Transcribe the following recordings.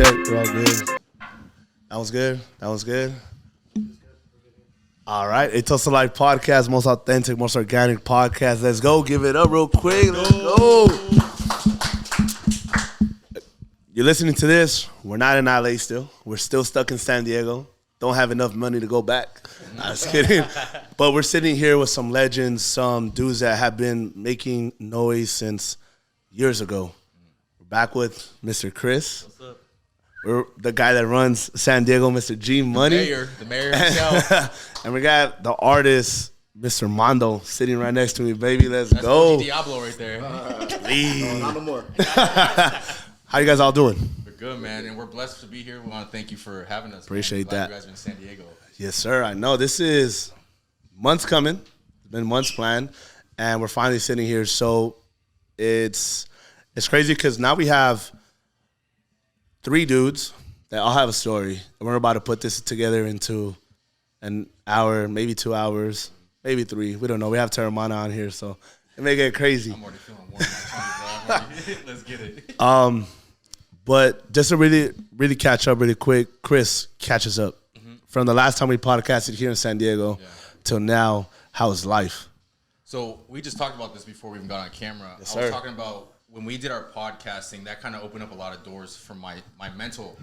check. We're all good. That was good. That was good. All right. It Toast to Life podcast, most authentic, most organic podcast. Let's go. Give it up real quick. Let's go. You're listening to this. We're not in LA still. We're still stuck in San Diego. Don't have enough money to go back. I'm just kidding. But we're sitting here with some legends, some dudes that have been making noise since years ago. We're back with Mr. Chris. What's up? We're the guy that runs San Diego, Mr. Gino Mando. The mayor himself. And we got the artist, Mr. Mando, sitting right next to me, baby. Let's go. OG Diablo right there. Not no more. How you guys all doing? We're good, man, and we're blessed to be here. We want to thank you for having us. Appreciate Glad that. You guys are in San Diego. Yes, sir. I know this is months coming. It's been months planned, and we're finally sitting here. So it's crazy because now we have 3 dudes that all have a story, and we're about to put this together into an hour, maybe 2 hours, maybe 3. We don't know. We have Terramana on here, so it may get crazy. I'm already feeling warm. Let's get it. But just to really catch up really quick, Chris, catch us up. From the last time we podcasted here in San Diego till now, how's life? So we just talked about this before we even got on camera. Yes, I was sir. talking about when we did our podcasting, that kind of opened up a lot of doors for my mental,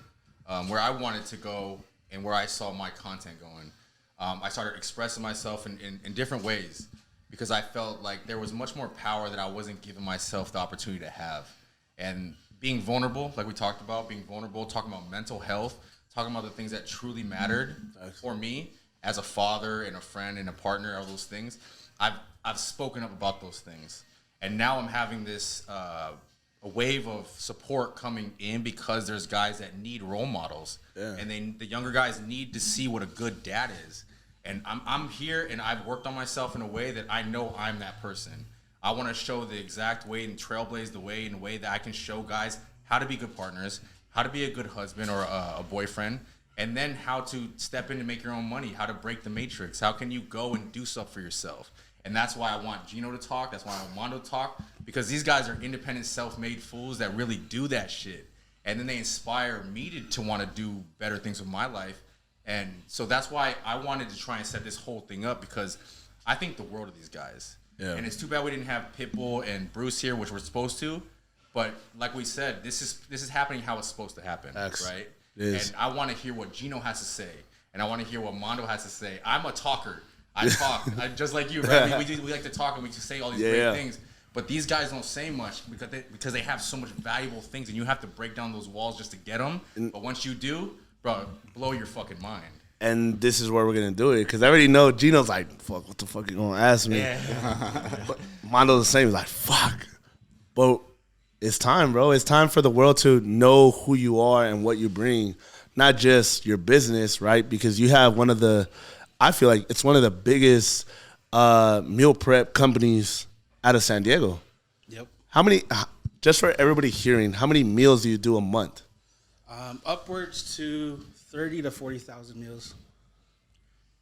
where I wanted to go and where I saw my content going. I started expressing myself in different ways because I felt like there was much more power that I wasn't giving myself the opportunity to have. And being vulnerable, like we talked about, being vulnerable, talking about mental health, talking about the things that truly mattered for me as a father and a friend and a partner, all those things. I've spoken up about those things. And now I'm having this a wave of support coming in because there's guys that need role models. Yeah. And the younger guys need to see what a good dad is. And I'm here and I've worked on myself in a way that I know I'm that person. I want to show the exact way and trailblaze the way in a way that I can show guys how to be good partners, how to be a good husband or a boyfriend, and then how to step in and make your own money, how to break the matrix. How can you go and do stuff for yourself? And that's why I want Gino to talk. That's why I want Mando to talk, because these guys are independent, self-made fools that really do that shit. And then they inspire me to want to do better things with my life. And so that's why I wanted to try and set this whole thing up, because I think the world of these guys. Yeah. And it's too bad we didn't have Pitbull and Bruce here, which we're supposed to. But like we said, this is happening how it's supposed to happen, right? And I want to hear what Gino has to say, and I want to hear what Mando has to say. I'm a talker. I talk. Just like you, right? We like to talk and we can say all these great things. But these guys don't say much because they have so much valuable things, and you have to break down those walls just to get them. But once you do, bro, blow your fucking mind. And this is where we're going to do it, because I already know Gino's like, fuck, what the fuck you going to ask me? Yeah. But Mondo's the same. He's like, fuck. But it's time, bro. It's time for the world to know who you are and what you bring, not just your business, right? Because you have I feel like it's one of the biggest meal prep companies out of San Diego. Yep. How many, just for everybody hearing, how many meals do you do a month? Upwards to 30 to 40,000 meals.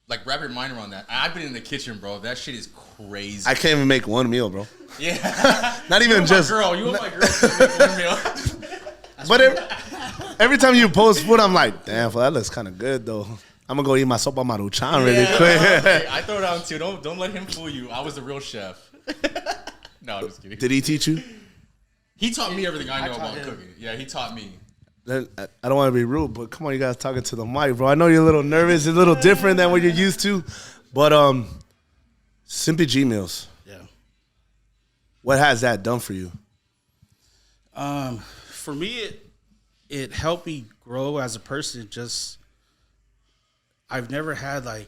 Like, wrap your mind around that. I've been in the kitchen, bro. That shit is crazy. I can't even make one meal, bro. Yeah. Not even just. You and my girl can make one meal. But every time you post food, I'm like, damn, that looks kind of good, though. I'm going to go eat my sopa maruchan really quick. Hey, I throw it out, too. Don't let him fool you. I was the real chef. No, I'm just kidding. Did he teach you? He taught me everything I know about cooking. Yeah, he taught me. I don't want to be rude, but come on, you guys talking to the mic, bro. I know you're a little nervous. It's a little different than what you're used to. But Simply G Meals. Yeah. What has that done for you? For me, it helped me grow as a person. Just, I've never had, like,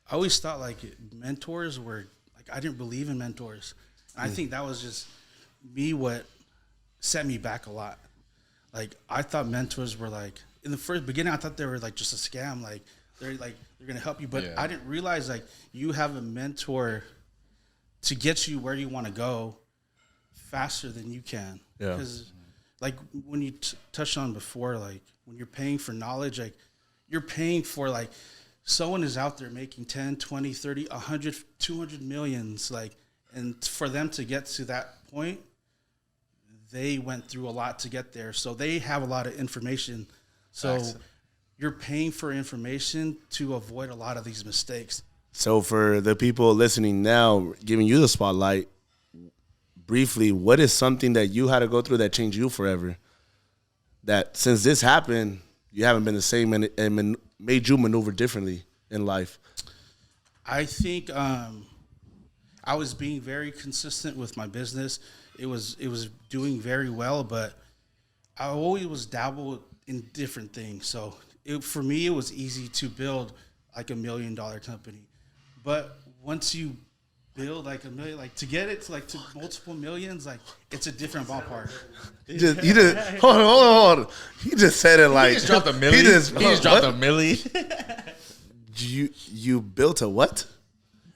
I always thought, like, mentors were, like, I didn't believe in mentors. And I think that was just me what set me back a lot. Like, I thought mentors were, like, in the first beginning, I thought they were, like, just a scam. Like, they're going to help you. But I didn't realize, like, you have a mentor to get you where you want to go faster than you can. Yeah. Because, like, when you touched on before, like, when you're paying for knowledge, like, you're paying for, like, someone is out there making 10, 20, 30, 100, 200 millions, like, and for them to get to that point, they went through a lot to get there. So they have a lot of information. So you're paying for information to avoid a lot of these mistakes. So for the people listening now, giving you the spotlight, briefly, what is something that you had to go through that changed you forever? That since this happened, you haven't been the same and made you maneuver differently in life? I think I was being very consistent with my business. It was doing very well, but I always was dabbled in different things. So for me, it was easy to build like $1 million company. But once you build like $1 million, like to get it to like to multiple millions, like it's a different ballpark. You just hold on. He just said it like He just dropped a milli. He just dropped a milli. You built a what?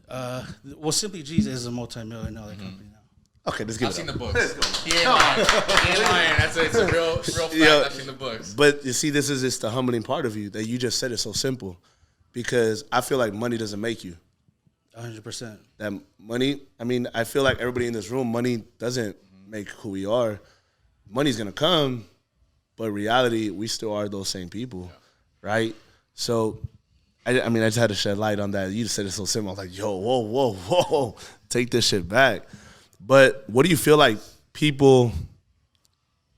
Well, Simply G's is a multi-million-dollar company now. Okay, let's give I've it seen up. the books. He ain't lying. He ain't lying. It's a real fact. I've seen the books. But you see, this is just the humbling part of you that you just said it so simple, because I feel like money doesn't make you. 100%. That money, I mean, I feel like everybody in this room, money doesn't make who we are. Money's gonna come, but reality, we still are those same people, right? So, I mean, I just had to shed light on that. You just said it so simple. I was like, yo, whoa, take this shit back. But what do you feel like people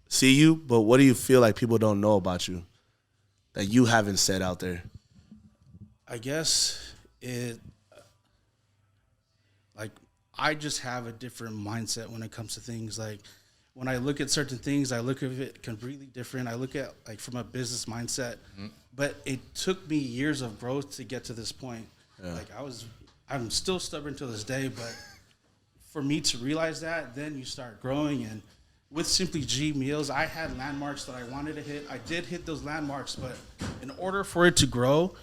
see you, but what do you feel like people don't know about you that you haven't said out there? I guess I just have a different mindset when it comes to things. Like, when I look at certain things, I look at it completely different. I look at like from a business mindset, but it took me years of growth to get to this point. Yeah. Like I'm still stubborn to this day, but for me to realize that, then you start growing. And with Simply G Meals, I had landmarks that I wanted to hit. I did hit those landmarks, but in order for it to grow,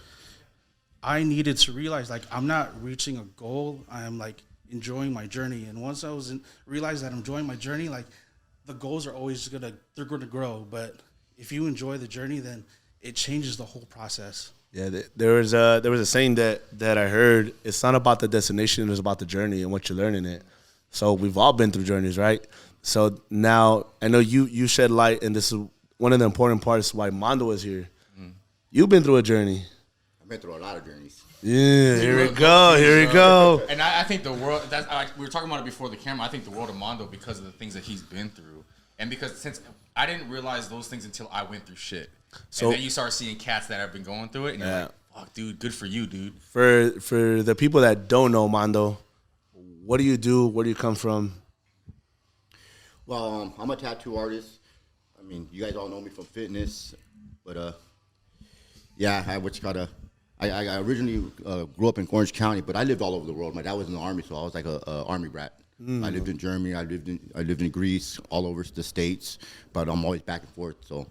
I needed to realize like I'm not reaching a goal. I'm like enjoying my journey. And once I realized that I'm enjoying my journey, like the goals are always they're gonna grow. But if you enjoy the journey, then it changes the whole process. Yeah, there was a saying that I heard. It's not about the destination; it's about the journey and what you learn in it. So we've all been through journeys, right? So now I know you shed light, and this is one of the important parts why Mando is here. You've been through a journey. I've been through a lot of journeys. Yeah, here we go. And I think the world, we were talking about it before the camera, I think the world of Mando, because of the things that he's been through, and because since I didn't realize those things until I went through shit. So, and then you start seeing cats that have been going through it, and you're like, fuck, dude, good for you, dude. For the people that don't know Mando, what do you do? Where do you come from? Well, I'm a tattoo artist. I mean, you guys all know me from fitness, but yeah, I originally grew up in Orange County, but I lived all over the world. My dad was in the army, so I was like a army brat. I lived in Germany, I lived in Greece, all over the States, but I'm always back and forth. So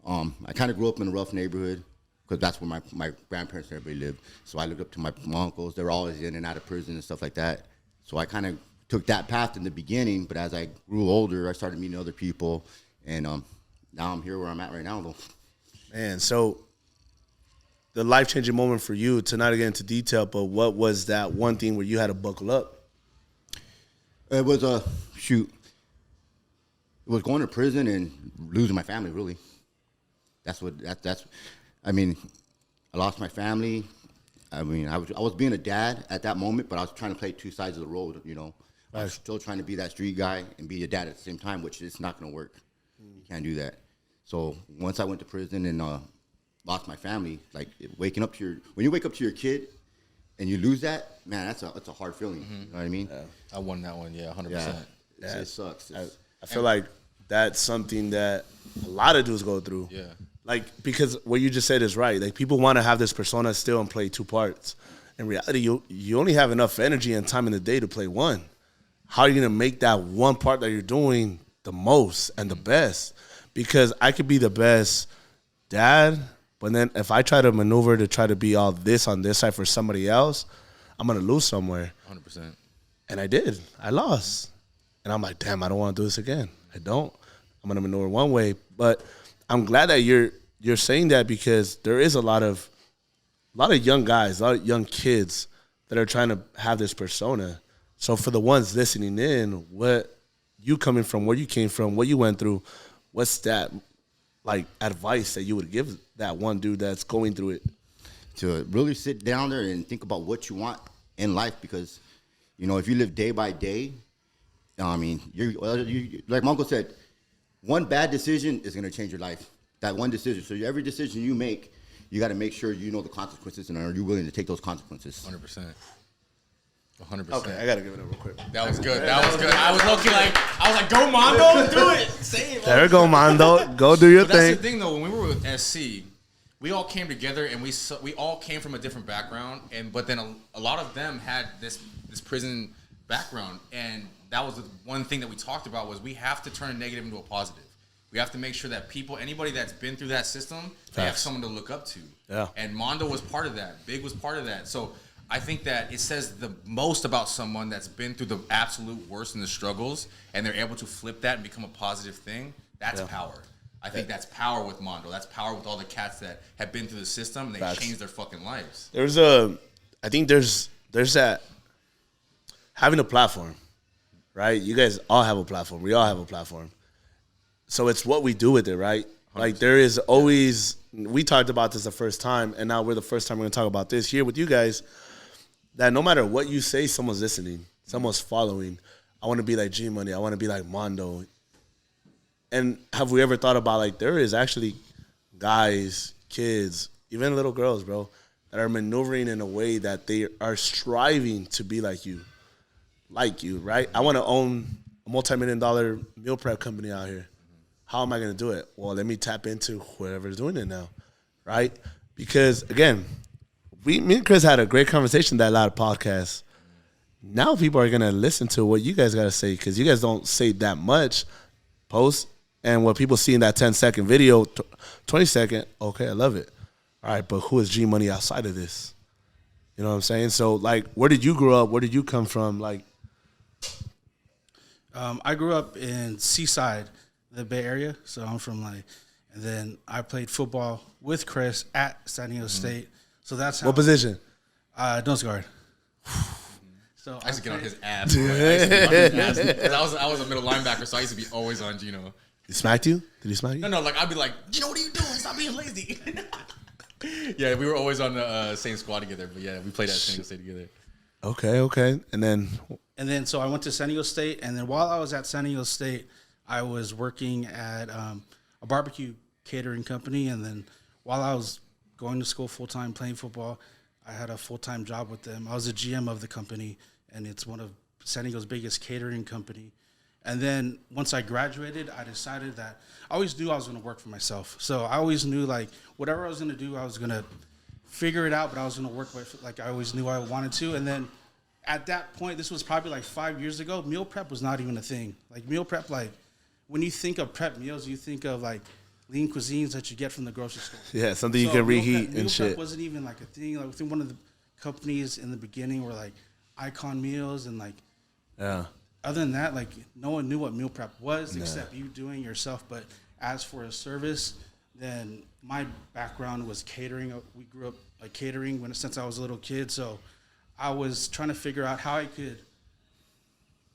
I kind of grew up in a rough neighborhood because that's where my grandparents and everybody lived. So I looked up to my uncles. They were always in and out of prison and stuff like that. So I kind of took that path in the beginning, but as I grew older, I started meeting other people, and now I'm here where I'm at right now, though. Man, so the life-changing moment for you, to not get into detail, but what was that one thing where you had to buckle up? It was It was going to prison and losing my family, really. That's. I mean, I lost my family. I mean, I was being a dad at that moment, but I was trying to play two sides of the road, you know. I was still trying to be that street guy and be a dad at the same time, which is not going to work. You can't do that. So once I went to prison and lost my family, like when you wake up to your kid and you lose that, man, that's a hard feeling. You know what I mean? Yeah. I won that one, 100%. Yeah. It sucks. I feel like that's something that a lot of dudes go through. Yeah. Like, because what you just said is right. Like, people want to have this persona still and play two parts. In reality, you only have enough energy and time in the day to play one. How are you going to make that one part that you're doing the most and the best? Because I could be the best dad, but then if I try to maneuver to try to be all this on this side for somebody else, I'm going to lose somewhere. 100%. And I did. I lost. And I'm like, damn, I don't want to do this again. I don't. I'm going to maneuver one way. But I'm glad that you're saying that, because there is a lot of young guys, a lot of young kids that are trying to have this persona. So for the ones listening in, what you coming from, where you came from, what you went through, what's that like advice that you would give that one dude that's going through it? To really sit down there and think about what you want in life, because, you know, if you live day by day, I mean, you like Mongo said, one bad decision is going to change your life. That one decision. So every decision you make, you got to make sure you know the consequences, and are you willing to take those consequences? 100%. 100%. Okay, I gotta give it up real quick. That was good. That was good. I was like, go Mondo, do it. Say it. There we go, Mondo. Go do your But thing. that's the thing, though. When we were with SC, we all came together, and we all came from a different background, but then a lot of them had this prison background, and that was the one thing that we talked about was we have to turn a negative into a positive. We have to make sure that anybody that's been through that system, they have someone to look up to. Yeah. And Mondo was part of that. Big was part of that. So I think that it says the most about someone that's been through the absolute worst and the struggles, and they're able to flip that and become a positive thing. That's power. I think that's power with Mondo. That's power with all the cats that have been through the system and they changed their fucking lives. I think there's that having a platform, right? You guys all have a platform. We all have a platform. So it's what we do with it, right? 100%. Like there is always, we talked about this the first time, and now we're the first time we're going to talk about this here with you guys, that no matter what you say, someone's listening, someone's following. I want to be like G-Money. I want to be like Mondo. And have we ever thought about, like, there is actually guys, kids, even little girls, bro, that are maneuvering in a way that they are striving to be like you, right? I want to own a multi-million-dollar meal prep company out here. How am I going to do it? Well, let me tap into whoever's doing it now, right? Because, again, me and Chris had a great conversation that live podcast. Now people are going to listen to what you guys got to say because you guys don't say that much post. And what people see in that 10-second video, 20-second, okay, I love it. All right, but who is G-Money outside of this? You know what I'm saying? So, like, where did you grow up? Where did you come from? Like, I grew up in Seaside, the Bay Area. So I'm from and then I played football with Chris at San Diego State. So that's how. What position? Nose guard. So I used to get on his ass. I was a middle linebacker, so I used to be always on Gino. He smacked you? Did he smack you? No, like I'd be like, Gino, what are you doing? Stop being lazy. Yeah, we were always on the same squad together. But yeah, we played at San Diego State together. Okay. And then so I went to San Diego State, and then while I was at San Diego State, I was working at a barbecue catering company, and then while I was going to school full-time playing football, I had a full-time job with them. I was the GM of the company, and it's one of San Diego's biggest catering company. And then once I graduated, I decided that I always knew I was going to work for myself. So I always knew, like, whatever I was going to do, I was going to figure it out, but I was going to work with, like, I always knew I wanted to. And then at that point, this was probably like 5 years ago, meal prep was not even a thing. Like, meal prep, like, when you think of prep meals, you think of, like, lean cuisines that you get from the grocery store. Yeah, something you can reheat and shit. Meal prep wasn't even, like, a thing. Like, I think one of the companies in the beginning were, like, Icon Meals and, like, yeah. Other than that, like, no one knew what meal prep was except you doing it yourself. But as for a service, then my background was catering. We grew up like catering since I was a little kid. So I was trying to figure out how I could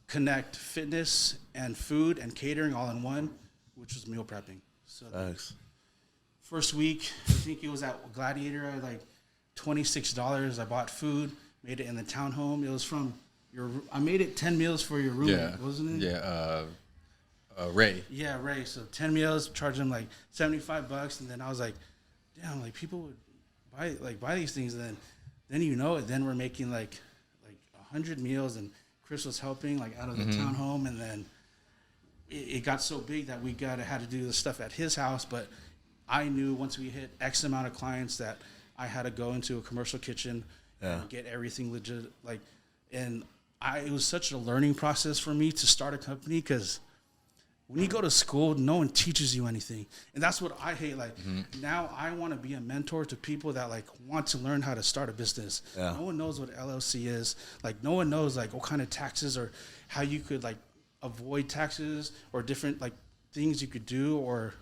connect fitness and food and catering all in one, which was meal prepping. So thanks. First week, I think it was at Gladiator. I had like $26. I bought food, made it in the townhome. It was from I made it 10 meals for your roommate, wasn't it? Yeah, Ray. Yeah, Ray. So 10 meals, charged him like $75, and then I was like, damn, like people would buy these things, and then you know it. Then we're making like 100 meals, and Chris was helping like out of the townhome, and then it got so big that we had to do the stuff at his house. But I knew once we hit X amount of clients that I had to go into a commercial kitchen and get everything legit, and it was such a learning process for me to start a company because when you go to school, no one teaches you anything. And that's what I hate. Like, now I want to be a mentor to people that, like, want to learn how to start a business. Yeah. No one knows what LLC is. Like, no one knows, like, what kind of taxes or how you could, like, avoid taxes or different, like, things you could do or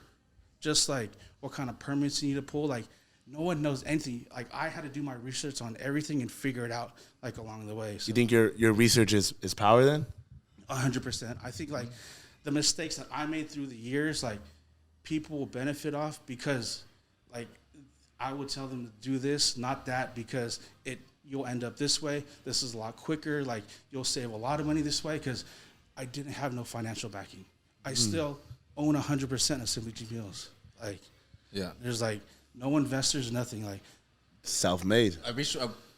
just, like, what kind of permits you need to pull. Like, no one knows anything. Like, I had to do my research on everything and figure it out, like, along the way. So. You think your research is power then? 100%. I think like the mistakes that I made through the years, like people will benefit off because like I would tell them to do this, not that, because you'll end up this way. This is a lot quicker. Like you'll save a lot of money this way because I didn't have no financial backing. I still own 100% of Simply G Meals. Like, there's like no investors, nothing. Like, self-made.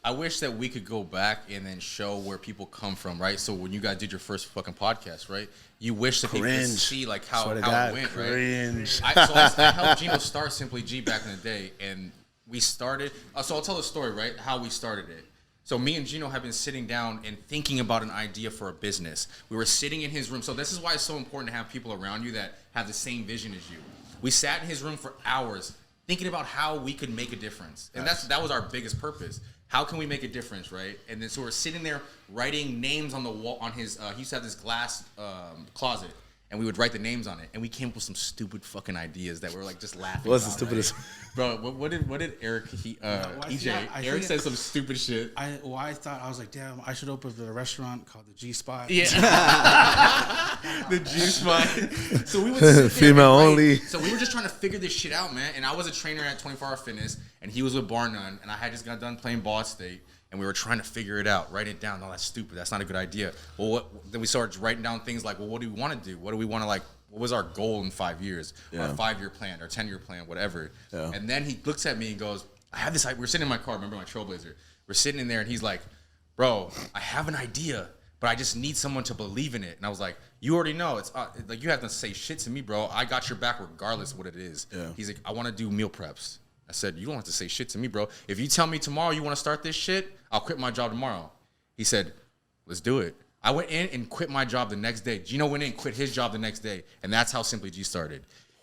I wish that we could go back and then show where people come from, right? So when you guys did your first fucking podcast, right? You wish that people could see like how it went, cringe. right? I helped Gino start Simply G back in the day, and we started. So I'll tell the story, right? How we started it. So me and Gino have been sitting down and thinking about an idea for a business. We were sitting in his room. So this is why it's so important to have people around you that have the same vision as you. We sat in his room for hours thinking about how we could make a difference. And that was our biggest purpose. How can we make a difference, right? And then so we're sitting there writing names on the wall on his he used to have this glass closet, and we would write the names on it, and we came up with some stupid fucking ideas that were like just laughing. What's the stupidest? Right? Bro, what did Eric EJ? Eric said some stupid shit. I was like, damn, I should open a restaurant called the G Spot. Yeah. The G Spot. So we would female only. So we were just trying to figure this shit out, man. And I was a trainer at 24 Hour Fitness, and he was with Bar None, and I had just got done playing Ball State, and we were trying to figure it out, write it down. No, that's stupid. That's not a good idea. Well, then we started writing down things like, well, what do we want to do? What do we want to like? What was our goal in 5 years? Or a 5-year plan, or 10-year plan, whatever. Yeah. And then he looks at me and goes, I have this. We're sitting in my car. Remember my Trailblazer? We're sitting in there, and he's like, bro, I have an idea, but I just need someone to believe in it. And I was like, you already know. It's like you have to say shit to me, bro. I got your back regardless of what it is. Yeah. He's like, I want to do meal preps. I said, you don't have to say shit to me, bro. If you tell me tomorrow you want to start this shit, I'll quit my job tomorrow. He said, let's do it. I went in and quit my job the next day. Gino went in and quit his job the next day. And that's how Simply G started.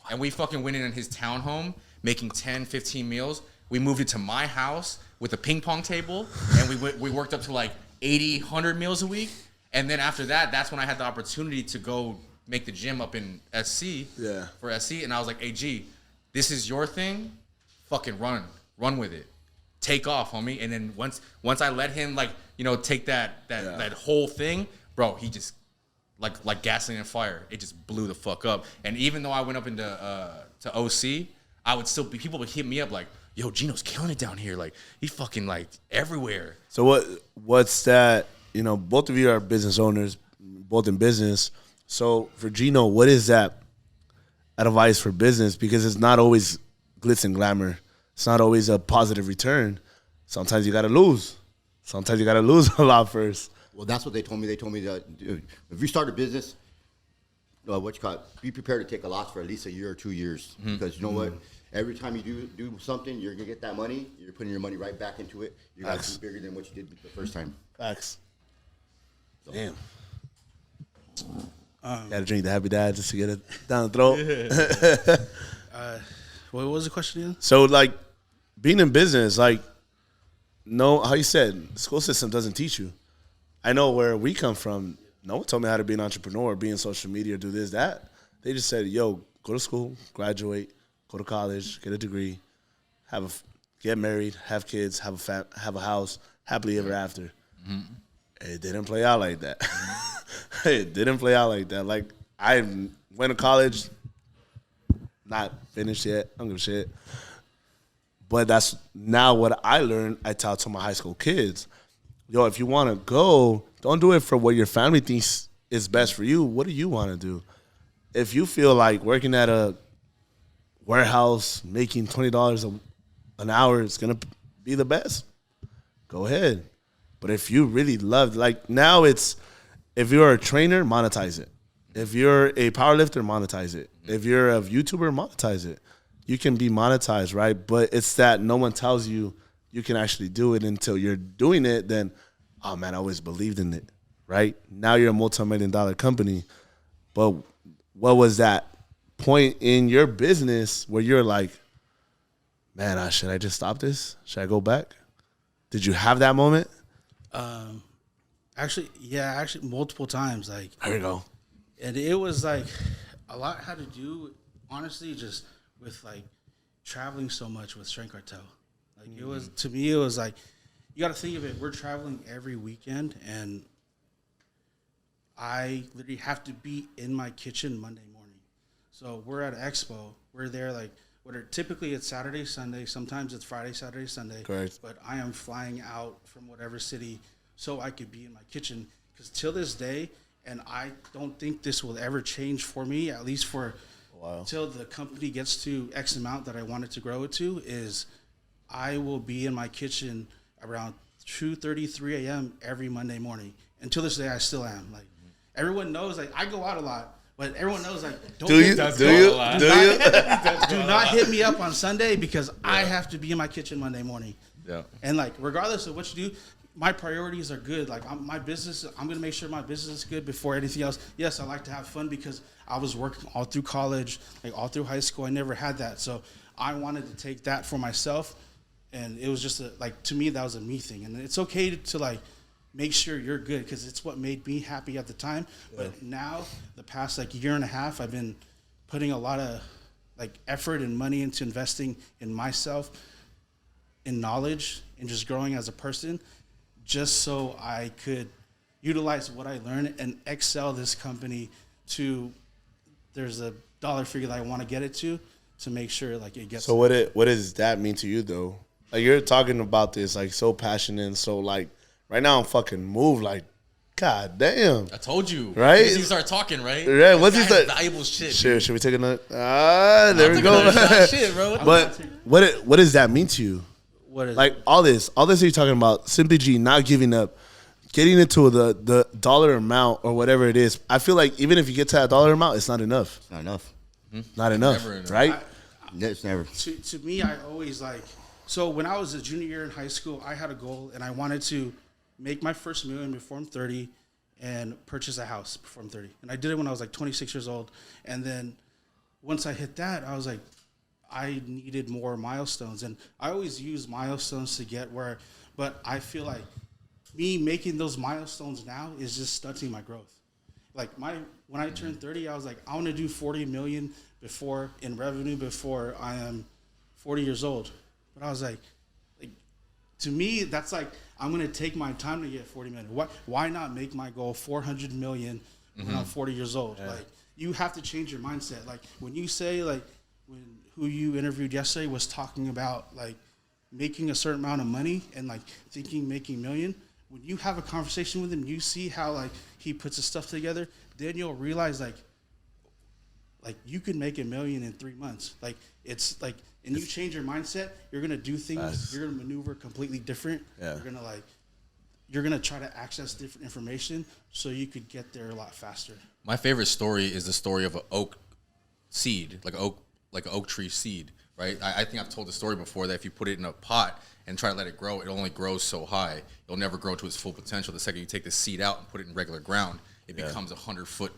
And we fucking went in his townhome, making 10, 15 meals. We moved it to my house with a ping pong table. And we worked up to like 80, 100 meals a week. And then after that, that's when I had the opportunity to go make the gym up in SC for SC. And I was like, hey, G, this is your thing. Fucking run with it. Take off, homie. And then once I let him take that whole thing, bro, he just like gasoline and fire. It just blew the fuck up. And even though I went up into to OC, I would still be, people would hit me up like, yo, Gino's killing it down here. Like he's fucking like everywhere. So what's that? You know, both of you are business owners, both in business. So for Gino, what is that advice for business? Because it's not always glitz and glamour. It's not always a positive return. Sometimes you got to lose. Sometimes you got to lose a lot first. Well, that's what they told me. They told me that if you start a business, be prepared to take a loss for at least a year or 2 years. Mm-hmm. Because you know what? Every time you do something, you're going to get that money. You're putting your money right back into it. You got to be bigger than what you did the first time. Facts. So. Damn. Got to drink the Happy Dad just to get it down the throat. What was the question again? So, like, being in business, like, no, how you said, the school system doesn't teach you. I know where we come from. No one told me how to be an entrepreneur, be in social media, do this, that. They just said, yo, go to school, graduate, go to college, get a degree, get married, have kids, have a house, happily ever after. Mm-hmm. It didn't play out like that. It didn't play out like that. Like, I went to college, not finished yet, I don't give a shit. But that's now what I learned. I taught to my high school kids. Yo, if you want to go, don't do it for what your family thinks is best for you. What do you want to do? If you feel like working at a warehouse, making $20 an hour is going to be the best, go ahead. But if you really love, like now it's, if you're a trainer, monetize it. If you're a powerlifter, monetize it. If you're a YouTuber, monetize it. You can be monetized, right? But it's that no one tells you you can actually do it until you're doing it. Then, oh man, I always believed in it, right? Now you're a multi-million-dollar company. But what was that point in your business where you're like, man, should I just stop this? Should I go back? Did you have that moment? Actually, multiple times. Like, there you go. And it was like a lot had to do, honestly, just with like traveling so much with Strength Cartel. Like it was, to me, it was like, you got to think of it. We're traveling every weekend, and I literally have to be in my kitchen Monday morning. So we're at Expo. We're there like typically it's Saturday, Sunday. Sometimes it's Friday, Saturday, Sunday. Correct. But I am flying out from whatever city so I could be in my kitchen. Because till this day, and I don't think this will ever change for me, at least for till the company gets to X amount that I wanted to grow it to, is I will be in my kitchen around 2:30, 3 a.m. every Monday morning. Until this day, I still am. Like, everyone knows, like, I go out a lot. But everyone knows, like, don't do you? Do not hit me up on Sunday because I have to be in my kitchen Monday morning. Yeah. And like, regardless of what you do, my priorities are good. Like, I'm gonna make sure my business is good before anything else. Yes, I like to have fun because I was working all through college, like all through high school. I never had that, so I wanted to take that for myself. And it was just to me, that was a me thing. And it's okay to like make sure you're good because it's what made me happy at the time. Yeah. But now, the past like year and a half, I've been putting a lot of like effort and money into investing in myself, in knowledge, and just growing as a person, just so I could utilize what I learned and excel this company to. There's a dollar figure that I want to get it to make sure like it gets. So what does that mean to you though? Like, you're talking about this like so passionate and so like. Right now, I'm fucking moved. Like, god damn. I told you. Right? Once you start talking, right? Right. Once you start valuable shit. Sure. Should we take another? There we go. Shit, bro. But what does that mean to you? What is like it? all this that you're talking about? Simply G, not giving up, getting into the dollar amount or whatever it is. I feel like even if you get to that dollar amount, it's not enough. Not enough. Not enough. Right? It's never. To me, I always like. So when I was a junior year in high school, I had a goal and I wanted to make my first million before I'm 30 and purchase a house before I'm 30. And I did it when I was like 26 years old. And then once I hit that, I was like, I needed more milestones. And I always use milestones to get where, but I feel like me making those milestones now is just stunting my growth. Like when I turned 30, I was like, I want to do 40 million in revenue before I am 40 years old. But I was like, to me, that's like, I'm going to take my time to get 40 million. Why not make my goal 400 million when I'm 40 years old? Yeah. Like, you have to change your mindset. Like, when you say, like, who you interviewed yesterday was talking about, like, making a certain amount of money and, like, thinking making million, when you have a conversation with him, you see how, like, he puts his stuff together, then you'll realize, like you could make $1 million in 3 months. Like, it's, like, and you change your mindset, you're gonna do things. You're gonna maneuver completely different. Yeah. You're gonna try to access different information so you could get there a lot faster. My favorite story is the story of an oak seed, like an oak tree seed, right? I think I've told the story before that if you put it in a pot and try to let it grow, it only grows so high. It'll never grow to its full potential. The second you take the seed out and put it in regular ground, it becomes a 100-foot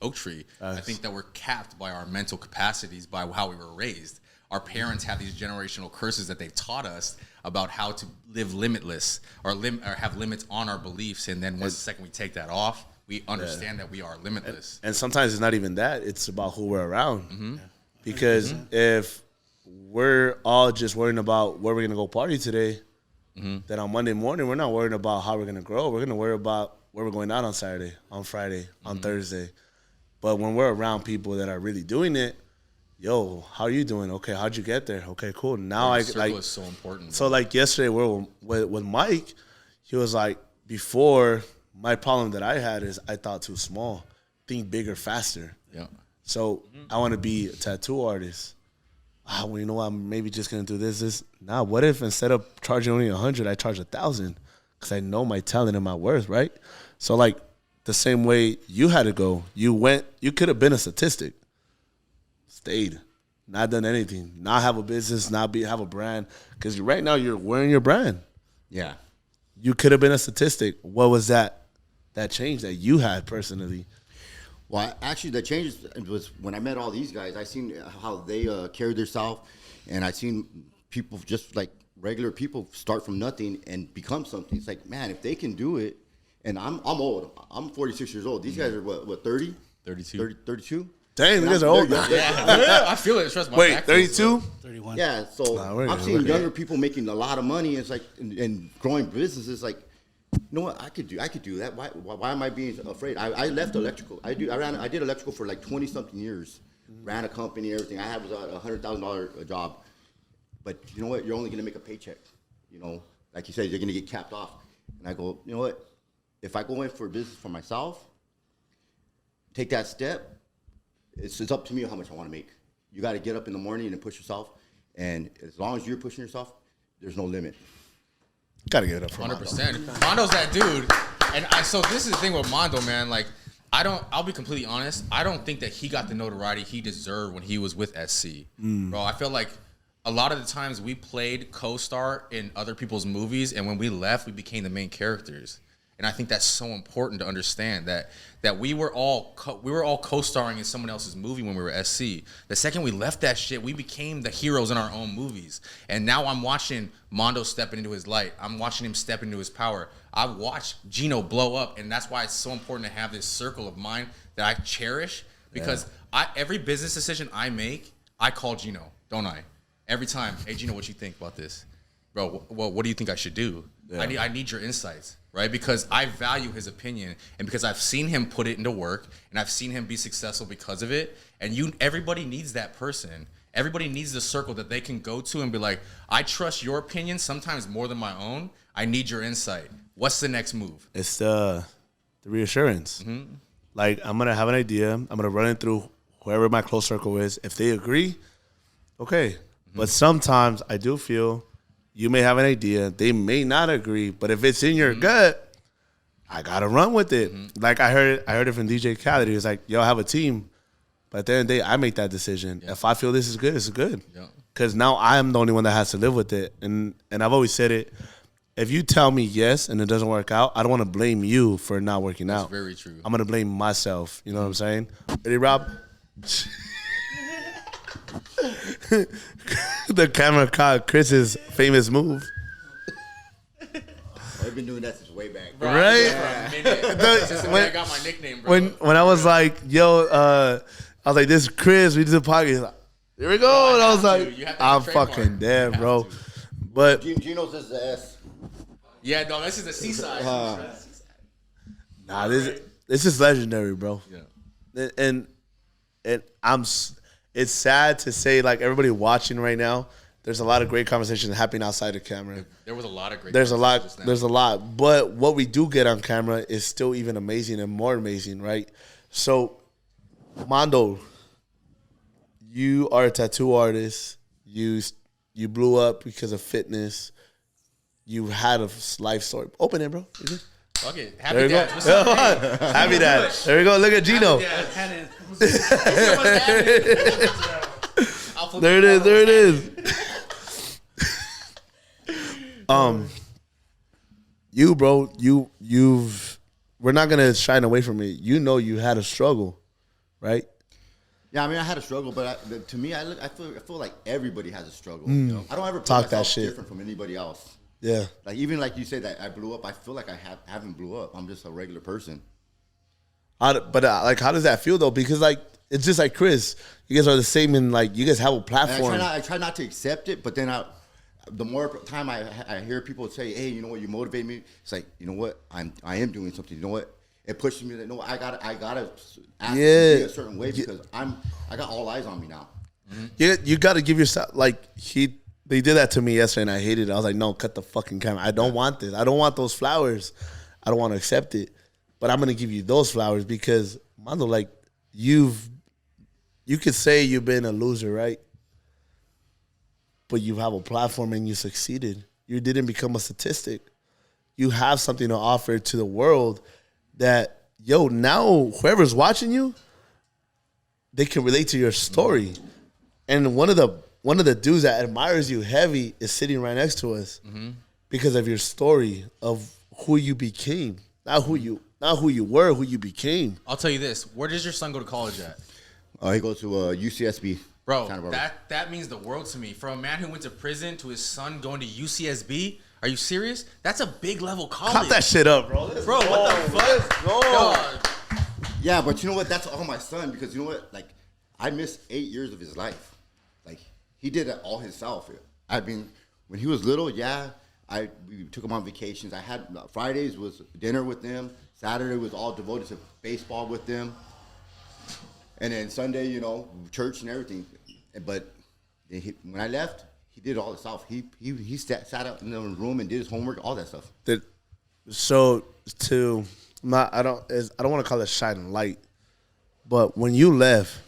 oak tree. Nice. I think that we're capped by our mental capacities, by how we were raised. Our parents have these generational curses that they've taught us about how to live limitless or have limits on our beliefs. And then once the second we take that off, we understand that we are limitless. And sometimes it's not even that. It's about who we're around. Mm-hmm. Yeah. Because if we're all just worrying about where we're going to go party today, then on Monday morning, we're not worrying about how we're going to grow. We're going to worry about where we're going out on Saturday, on Friday, on Thursday. But when we're around people that are really doing it, yo, how are you doing? Okay, how'd you get there? Okay, cool. Now circle is so important. So like yesterday, with Mike, he was like, before, my problem that I had is I thought too small, think bigger, faster. Yeah. So I want to be a tattoo artist. Well, you know what? I'm maybe just gonna do this. Now, what if instead of charging only 100, I charge 1,000? Because I know my talent and my worth, right? So like the same way you had to go, you could have been a statistic. Stayed, not done anything, not have a business, have a brand. Because right now you're wearing your brand. Yeah. You could have been a statistic. What was that change that you had personally? Well, actually, the change was when I met all these guys. I seen how they carried themselves, and I seen people just like regular people start from nothing and become something. It's like, man, if they can do it, and I'm old. I'm 46 years old. These guys are what 30? 32. 32? Dang, you guys are old. Yeah, I feel it. Trust my Wait, 32? 31. Yeah, so I'm seeing younger people making a lot of money. It's like and growing businesses. Like, know what, I could do that. Why am I being afraid? I left electrical. I did electrical for like 20 something years. Ran a company, everything. I had was a $100,000 job. But you know what? You're only gonna make a paycheck. You know, like you said, you're gonna get capped off. And I go, you know what? If I go in for business for myself, take that step. It's up to me how much I want to make. You got to get up in the morning and push yourself. And as long as you're pushing yourself, there's no limit. Got to get it up for 100%. Mondo's that dude. And so this is the thing with Mando, man. Like, I'll be completely honest. I don't think that he got the notoriety he deserved when he was with SC. Bro, I feel like a lot of the times we played co-star in other people's movies, and when we left, we became the main characters. And I think that's so important to understand that we were all co-starring in someone else's movie when we were SC. The second we left that shit, we became the heroes in our own movies. And now I'm watching Mando stepping into his light. I'm watching him step into his power. I watched Gino blow up, and that's why it's so important to have this circle of mine that I cherish. Because every business decision I make, I call Gino, don't I? Every time, hey Gino, what you think about this? Bro, what do you think I should do? Yeah. I need your insights, right? Because I value his opinion, and because I've seen him put it into work, and I've seen him be successful because of it. And everybody needs that person. Everybody needs the circle that they can go to and be like, I trust your opinion sometimes more than my own. I need your insight. What's the next move? It's the reassurance. Mm-hmm. Like, I'm going to have an idea. I'm going to run it through whoever my close circle is. If they agree, okay. Mm-hmm. But sometimes I do feel you may have an idea. They may not agree. But if it's in your gut, I got to run with it. Mm-hmm. Like, I heard it from DJ Khaled. He was like, yo, I have a team. But at the end of the day, I make that decision. Yeah. If I feel this is good, it's good. Because now I am the only one that has to live with it. And I've always said it. If you tell me yes and it doesn't work out, I don't want to blame you for it not working out. That's very true. I'm going to blame myself. You know what I'm saying? Ready, Rob? The camera caught Chris's famous move. I've been doing that since way back. Bro, right? Yeah. Since when I got my nickname, bro. When I was like, yo, I was like, this is Chris. We did a podcast. Like, here we go. And I was like, I'm fucking dead, bro. But Gino's is the S. Yeah, no, this is the seaside. Nah, this is legendary, bro. Yeah. And it's sad to say, like, everybody watching right now, there's a lot of great conversations happening outside the camera. There was a lot of great There's a lot. But what we do get on camera is still even amazing and more amazing, right? So, Mando, you are a tattoo artist. You blew up because of fitness. You had a life story. Open it, bro. Fuck it. Happy Dad. What's up, man? Happy Dad. There we go. Look at Gino. There it is. You, bro, you've. We're not gonna shine away from it. You know, you had a struggle, right? Yeah, I mean, I had a struggle, but to me, I feel like everybody has a struggle. You know? I don't ever put Talk myself that shit. different from anybody else. Yeah. Like, even like you said that I blew up, I feel like I haven't blew up. I'm just a regular person. How does that feel though? Because like it's just like Chris, you guys are the same, and like you guys have a platform. I try not to accept it, but then the more time I hear people say, "Hey, you know what? You motivate me." It's like, you know what? I am doing something. You know what? It pushes me that, no, I gotta act a certain way because I got all eyes on me now. Mm-hmm. You gotta give yourself They did that to me yesterday, and I hated it. I was like, no, cut the fucking camera. I don't want this. I don't want those flowers. I don't want to accept it. But I'm going to give you those flowers because, Mando, like, you could say you've been a loser, right? But you have a platform and you succeeded. You didn't become a statistic. You have something to offer to the world that, yo, now whoever's watching you, they can relate to your story. And one of the dudes that admires you heavy is sitting right next to us because of your story of who you became, not who you were, who you became. I'll tell you this: where does your son go to college at? He goes to UCSB. Bro, that means the world to me. From a man who went to prison to his son going to UCSB. Are you serious? That's a big level college. Pop that shit up, bro. What the fuck? Yeah, but you know what? That's all my son because you know what? Like, I missed 8 years of his life. Like, he did it all himself. I mean, when he was little, We took them on vacations. I had Fridays was dinner with them. Saturday was all devoted to baseball with them. And then Sunday, you know, church and everything. But when I left, he did all the stuff. He sat out in the room and did his homework, all that stuff. I don't want to call it shining light, but when you left,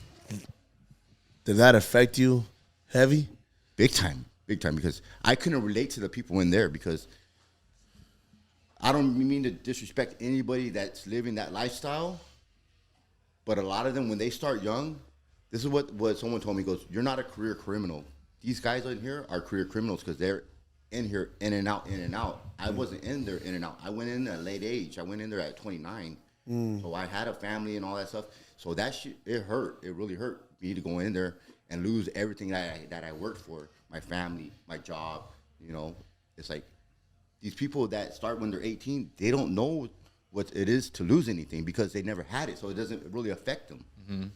did that affect you heavy? Big time, because I couldn't relate to the people in there because I don't mean to disrespect anybody that's living that lifestyle, but a lot of them, when they start young, this is what someone told me, goes, you're not a career criminal. These guys in here are career criminals because they're in here in and out. I wasn't in there in and out. I went in at a late age. I went in there at 29. So I had a family and all that stuff. So that shit, it hurt. It really hurt me to go in there and lose everything that I worked for, my family, my job. You know, it's like these people that start when they're 18, they don't know what it is to lose anything because they never had it. So it doesn't really affect them. Mm-hmm.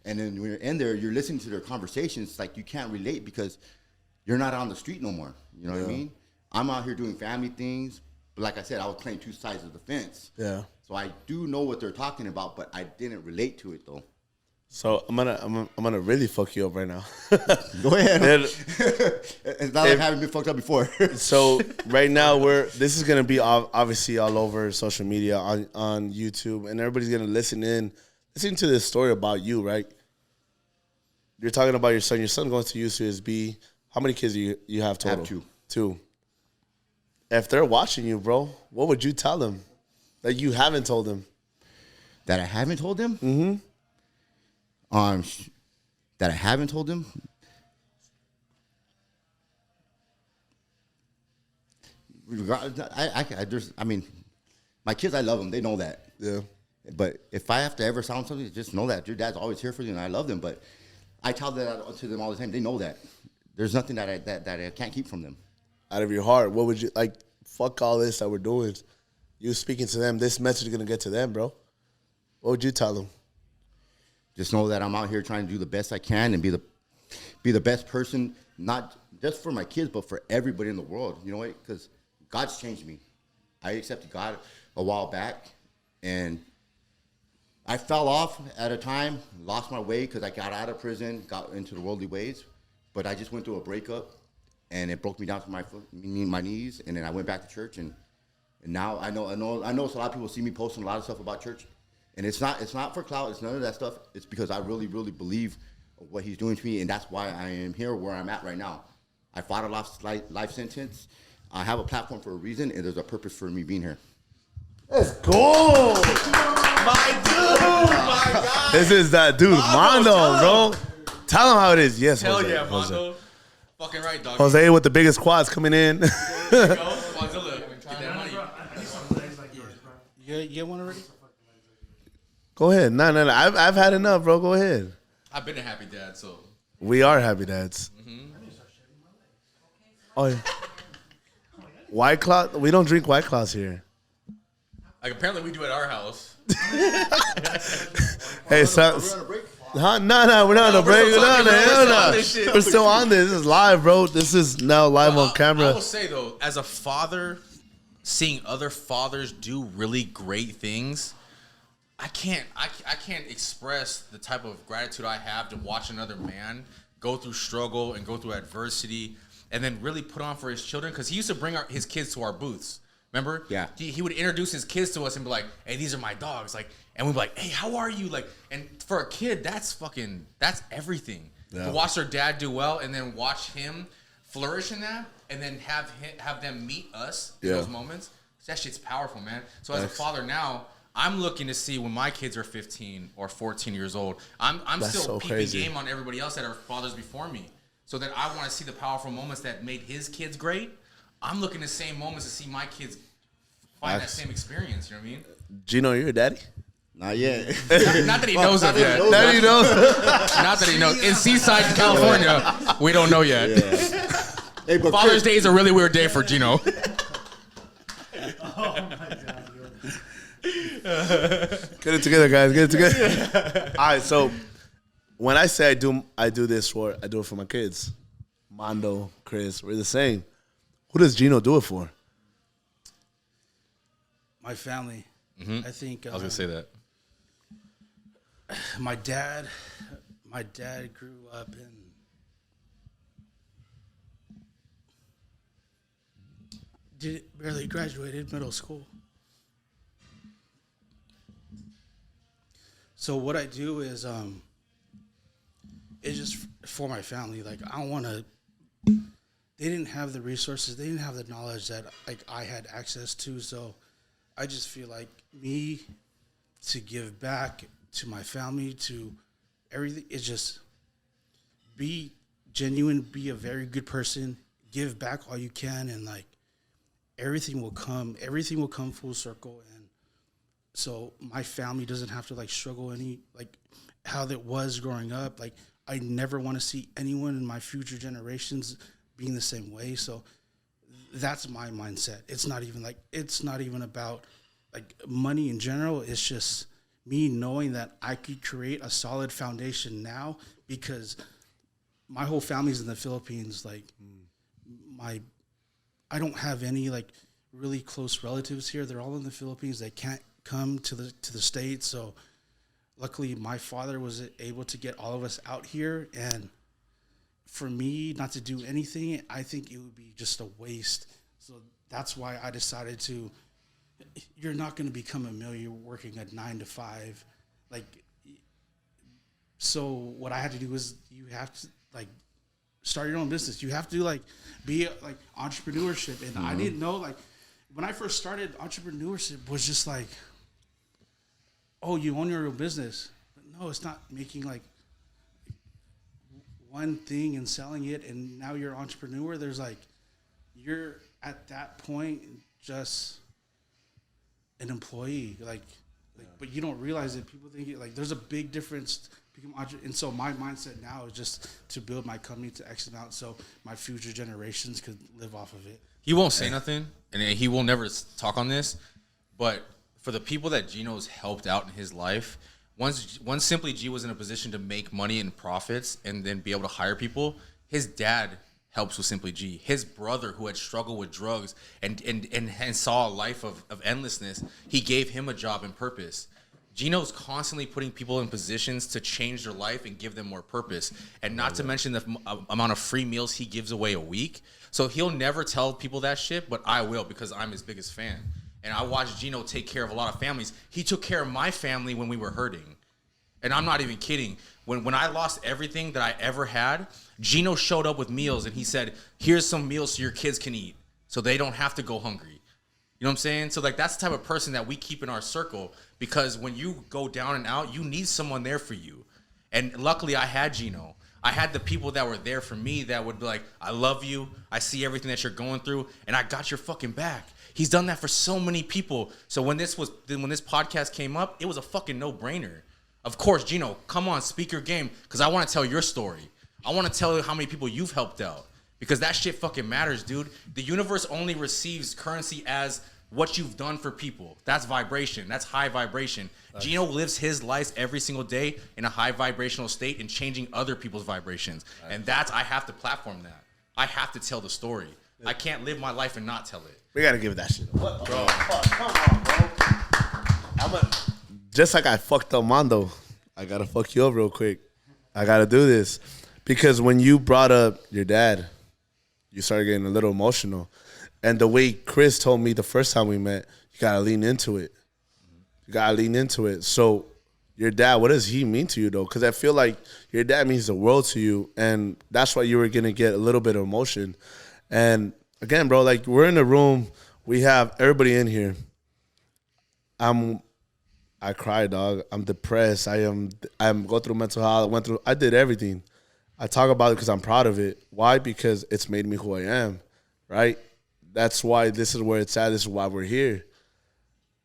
And then when you're in there, you're listening to their conversations. It's like you can't relate because you're not on the street no more. You know what I mean? I'm out here doing family things. But like I said, I was playing two sides of the fence. Yeah. So I do know what they're talking about, but I didn't relate to it though. So I'm gonna really fuck you up right now. Go ahead. It's not like I haven't been fucked up before. So right now this is gonna be obviously all over social media on YouTube, and everybody's gonna listen to this story about you, right? You're talking about your son. Your son going to UCSB. How many kids do you have total? I have two. If they're watching you, bro, what would you tell them that you haven't told them? That I haven't told them? Mm-hmm. That I haven't told them? I mean, my kids, I love them. They know that. Yeah. But if I have to ever sound something, just know that your dad's always here for you, and I love them. But I tell that to them all the time. They know that. There's nothing that I can't keep from them. Out of your heart, what would you like? Fuck all this that we're doing. You speaking to them. This message is gonna get to them, bro. What would you tell them? Just know that I'm out here trying to do the best I can and be the best person, not just for my kids, but for everybody in the world. You know what? Because God's changed me. I accepted God a while back, and I fell off at a time, lost my way because I got out of prison, got into the worldly ways, but I just went through a breakup, and it broke me down to my knees, and then I went back to church, and now I know a lot of people see me posting a lot of stuff about church, and it's not for clout, it's none of that stuff. It's because I really, really believe what he's doing to me, and that's why I am here where I'm at right now. I fought a life sentence. I have a platform for a reason, and there's a purpose for me being here. Let's go! My dude! My God! This is that dude, Mando, bro. Tell him how it is. Yes, Hell Jose. yeah, Jose. Mando. Fucking right, dog. Jose with the biggest quads coming in. There you go. Godzilla. Get that money. You get one already? Go ahead. No. I've had enough, bro. Go ahead. I've been a happy dad, so. We are happy dads. Mm-hmm. Oh, yeah. White Claw? We don't drink White Claws here. Like, apparently we do at our house. Hey, so... Huh? No, we're not on a break. We're still on this. This is live, bro. This is now live on camera. I will say, though, as a father, seeing other fathers do really great things, I can't express the type of gratitude I have to watch another man go through struggle and go through adversity and then really put on for his children. Because he used to bring his kids to our booths. Remember? Yeah. He would introduce his kids to us and be like, "Hey, these are my dogs." Like, and we'd be like, "Hey, how are you?" Like, and for a kid, that's everything. Yeah. To watch their dad do well and then watch him flourish in that, and then have them meet us in those moments. That shit's powerful, man. So as a father now, I'm looking to see when my kids are 15 or 14 years old. I'm still so peeping game on everybody else that are fathers before me. So that I want to see the powerful moments that made his kids great. I'm looking the same moments to see my kids find that same experience. You know what I mean? Gino, you're a daddy? Not yet. Not that he knows of yet. Not that he knows. In Seaside, California, we don't know yet. Yeah. Hey, Father's Day is a really weird day for Gino. Oh my God. Get it together, guys. Get it together. All right, so when I say I do it for my kids. Mando, Chris, we're the same. Who does Gino do it for? My family. I think I was gonna say that. my dad grew up in barely graduated middle school. So what I do is it's just for my family. Like I don't want to. They didn't have the resources. They didn't have the knowledge that like I had access to. So I just feel like me to give back to my family, to everything. It's just be genuine, be a very good person, give back all you can, and like everything will come full circle. And so my family doesn't have to like struggle any like how that was growing up. Like I never want to see anyone in my future generations being the same way. So that's my mindset. It's not even about like money in general. It's just me knowing that I could create a solid foundation now, because my whole family's in the Philippines. Like I don't have any like really close relatives here. They're all in the Philippines. They can't come to the States. So luckily my father was able to get all of us out here, and for me not to do anything, I think it would be just a waste. So that's why I decided to, you're not going to become a millionaire working a 9 to 5. Like, so what I had to do was you have to like start your own business. You have to like be like entrepreneurship. And I didn't know, like when I first started, entrepreneurship was just like, oh, you own your own business. But no, it's not making like one thing and selling it and now you're an entrepreneur. There's like, you're at that point just an employee, but you don't realize it. People think like there's a big difference. And so my mindset now is just to build my company to X amount so my future generations could live off of it. He won't say nothing, and he will never talk on this, but for the people that Gino's helped out in his life, once Simply G was in a position to make money and profits and then be able to hire people, his dad helps with Simply G. His brother, who had struggled with drugs and saw a life of endlessness, he gave him a job and purpose. Gino's constantly putting people in positions to change their life and give them more purpose. And not to mention the amount of free meals he gives away a week. So he'll never tell people that shit, but I will, because I'm his biggest fan. And I watched Gino take care of a lot of families. He took care of my family when we were hurting. And I'm not even kidding. When I lost everything that I ever had, Gino showed up with meals and he said, here's some meals so your kids can eat so they don't have to go hungry. You know what I'm saying? So like that's the type of person that we keep in our circle, because when you go down and out, you need someone there for you. And luckily I had Gino. I had the people that were there for me that would be like, I love you. I see everything that you're going through and I got your fucking back. He's done that for so many people. So when this podcast came up, it was a fucking no-brainer. Of course, Gino, come on, speak your game, because I want to tell your story. I want to tell you how many people you've helped out, because that shit fucking matters, dude. The universe only receives currency as what you've done for people. That's vibration. That's high vibration. Gino lives his life every single day in a high vibrational state and changing other people's vibrations. And I have to platform that. I have to tell the story. I can't live my life and not tell it. We got to give that shit up. Bro. Come on, bro. Just like I fucked up Mando, I got to fuck you up real quick. I got to do this. Because when you brought up your dad, you started getting a little emotional. And the way Chris told me the first time we met, you got to lean into it. You got to lean into it. So your dad, what does he mean to you, though? Because I feel like your dad means the world to you. And that's why you were going to get a little bit of emotion. And again, bro, like we're in a room. We have everybody in here. I cry, dog. I'm depressed. I'm going through mental health. I did everything. I talk about it because I'm proud of it. Why? Because it's made me who I am, right? That's why this is where it's at. This is why we're here.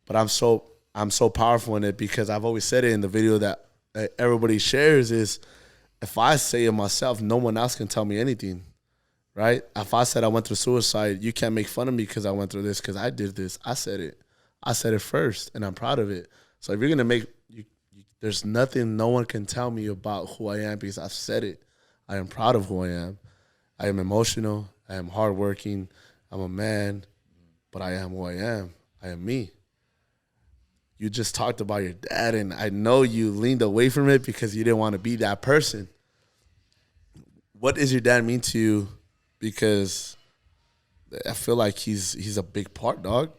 But I'm so powerful in it, because I've always said it in the video that everybody shares is, if I say it myself, no one else can tell me anything, right? If I said I went through suicide, you can't make fun of me because I went through this, because I did this. I said it. I said it first, and I'm proud of it. So if you're going to there's nothing no one can tell me about who I am, because I've said it. I am proud of who I am. I am emotional. I am hardworking. I'm a man, but I am who I am. I am me. you just talked about your dad, and I know you leaned away from it because you didn't want to be that person. What does your dad mean to you? Because I feel like he's a big part, dog.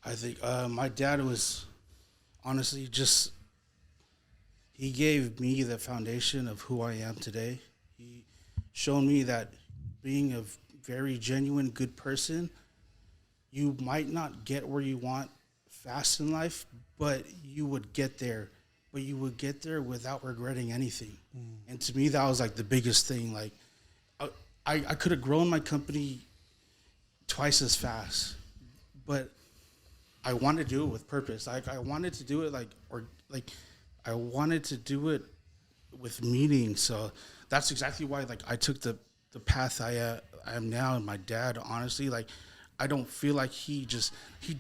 I think my dad was honestly just, he gave me the foundation of who I am today. He showed me that being a very genuine, good person, you might not get where you want fast in life, but you would get there. But you would get there without regretting anything. And to me, that was like the biggest thing. Like, I could have grown my company twice as fast, but I wanted to do it with purpose. Like, I wanted to do it I wanted to do it with meaning. So that's exactly why, like, I took the path I am now. And my dad, honestly, like, I don't feel like he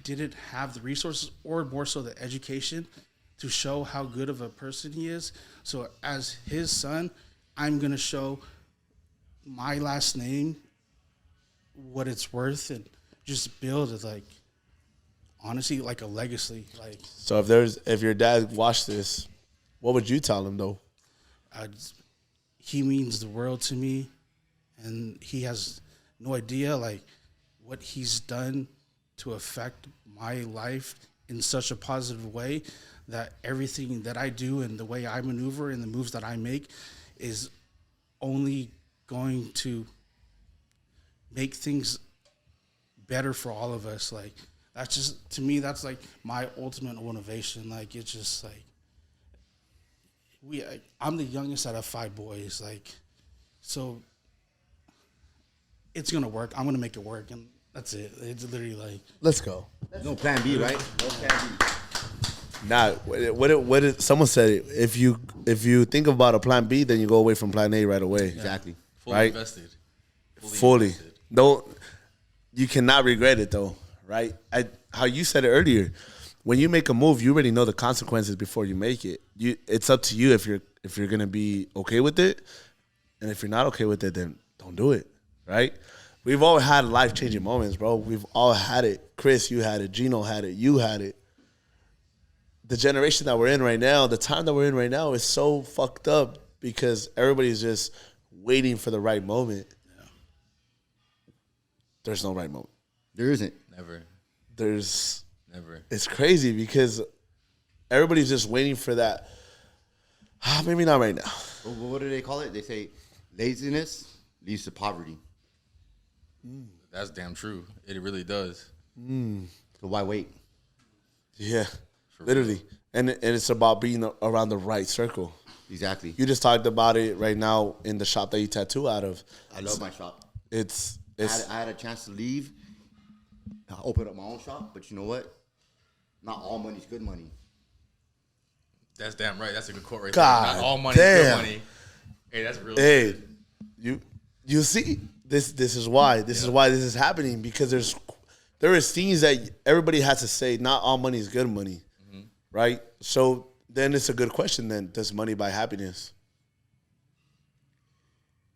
didn't have the resources, or more so the education, to show how good of a person he is. So as his son, I'm going to show my last name what it's worth, and just build, like, honestly, like a legacy. Like, So if your dad watched this, what would you tell him though? he means the world to me, and he has no idea, like, what he's done to affect my life in such a positive way, that everything that I do and the way I maneuver and the moves that I make is only going to make things better for all of us. Like, that's just, to me, that's like my ultimate motivation. Like, it's just like, I'm the youngest out of 5 boys. Like, so it's gonna work. I'm gonna make it work, and that's it. It's literally like, Let's go. No plan B, right? No plan B. Nah, someone said it. If you think about a plan B, then you go away from plan A right away. Exactly. Fully Right? invested. Fully. Invested. You cannot regret it though, right? How you said it earlier. When you make a move, you already know the consequences before you make it. It's up to you if you're gonna be okay with it, and if you're not okay with it, then don't do it, right? We've all had life-changing moments, bro. We've all had it. Chris, you had it. Gino had it. You had it. The generation that we're in right now, the time that we're in right now is so fucked up because everybody's just waiting for the right moment. Yeah. There's no right moment. There isn't. Never. Never. It's crazy because everybody's just waiting for that. Maybe not right now. What do they call it? They say laziness leads to poverty. That's damn true. It really does. So why wait? Yeah, literally. And it's about being around the right circle. Exactly. You just talked about it right now in the shop that you tattoo out of. I love my shop. I I had a chance to leave, open up my own shop, but you know what? Not all money's good money. That's damn right. That's a good quote right God there. Not all money is good damn. money. Hey, that's real. Hey, you see, this is why this is happening, because there is things that everybody has to say. Not all money is good money, right? So then it's a good question. Then, does money buy happiness?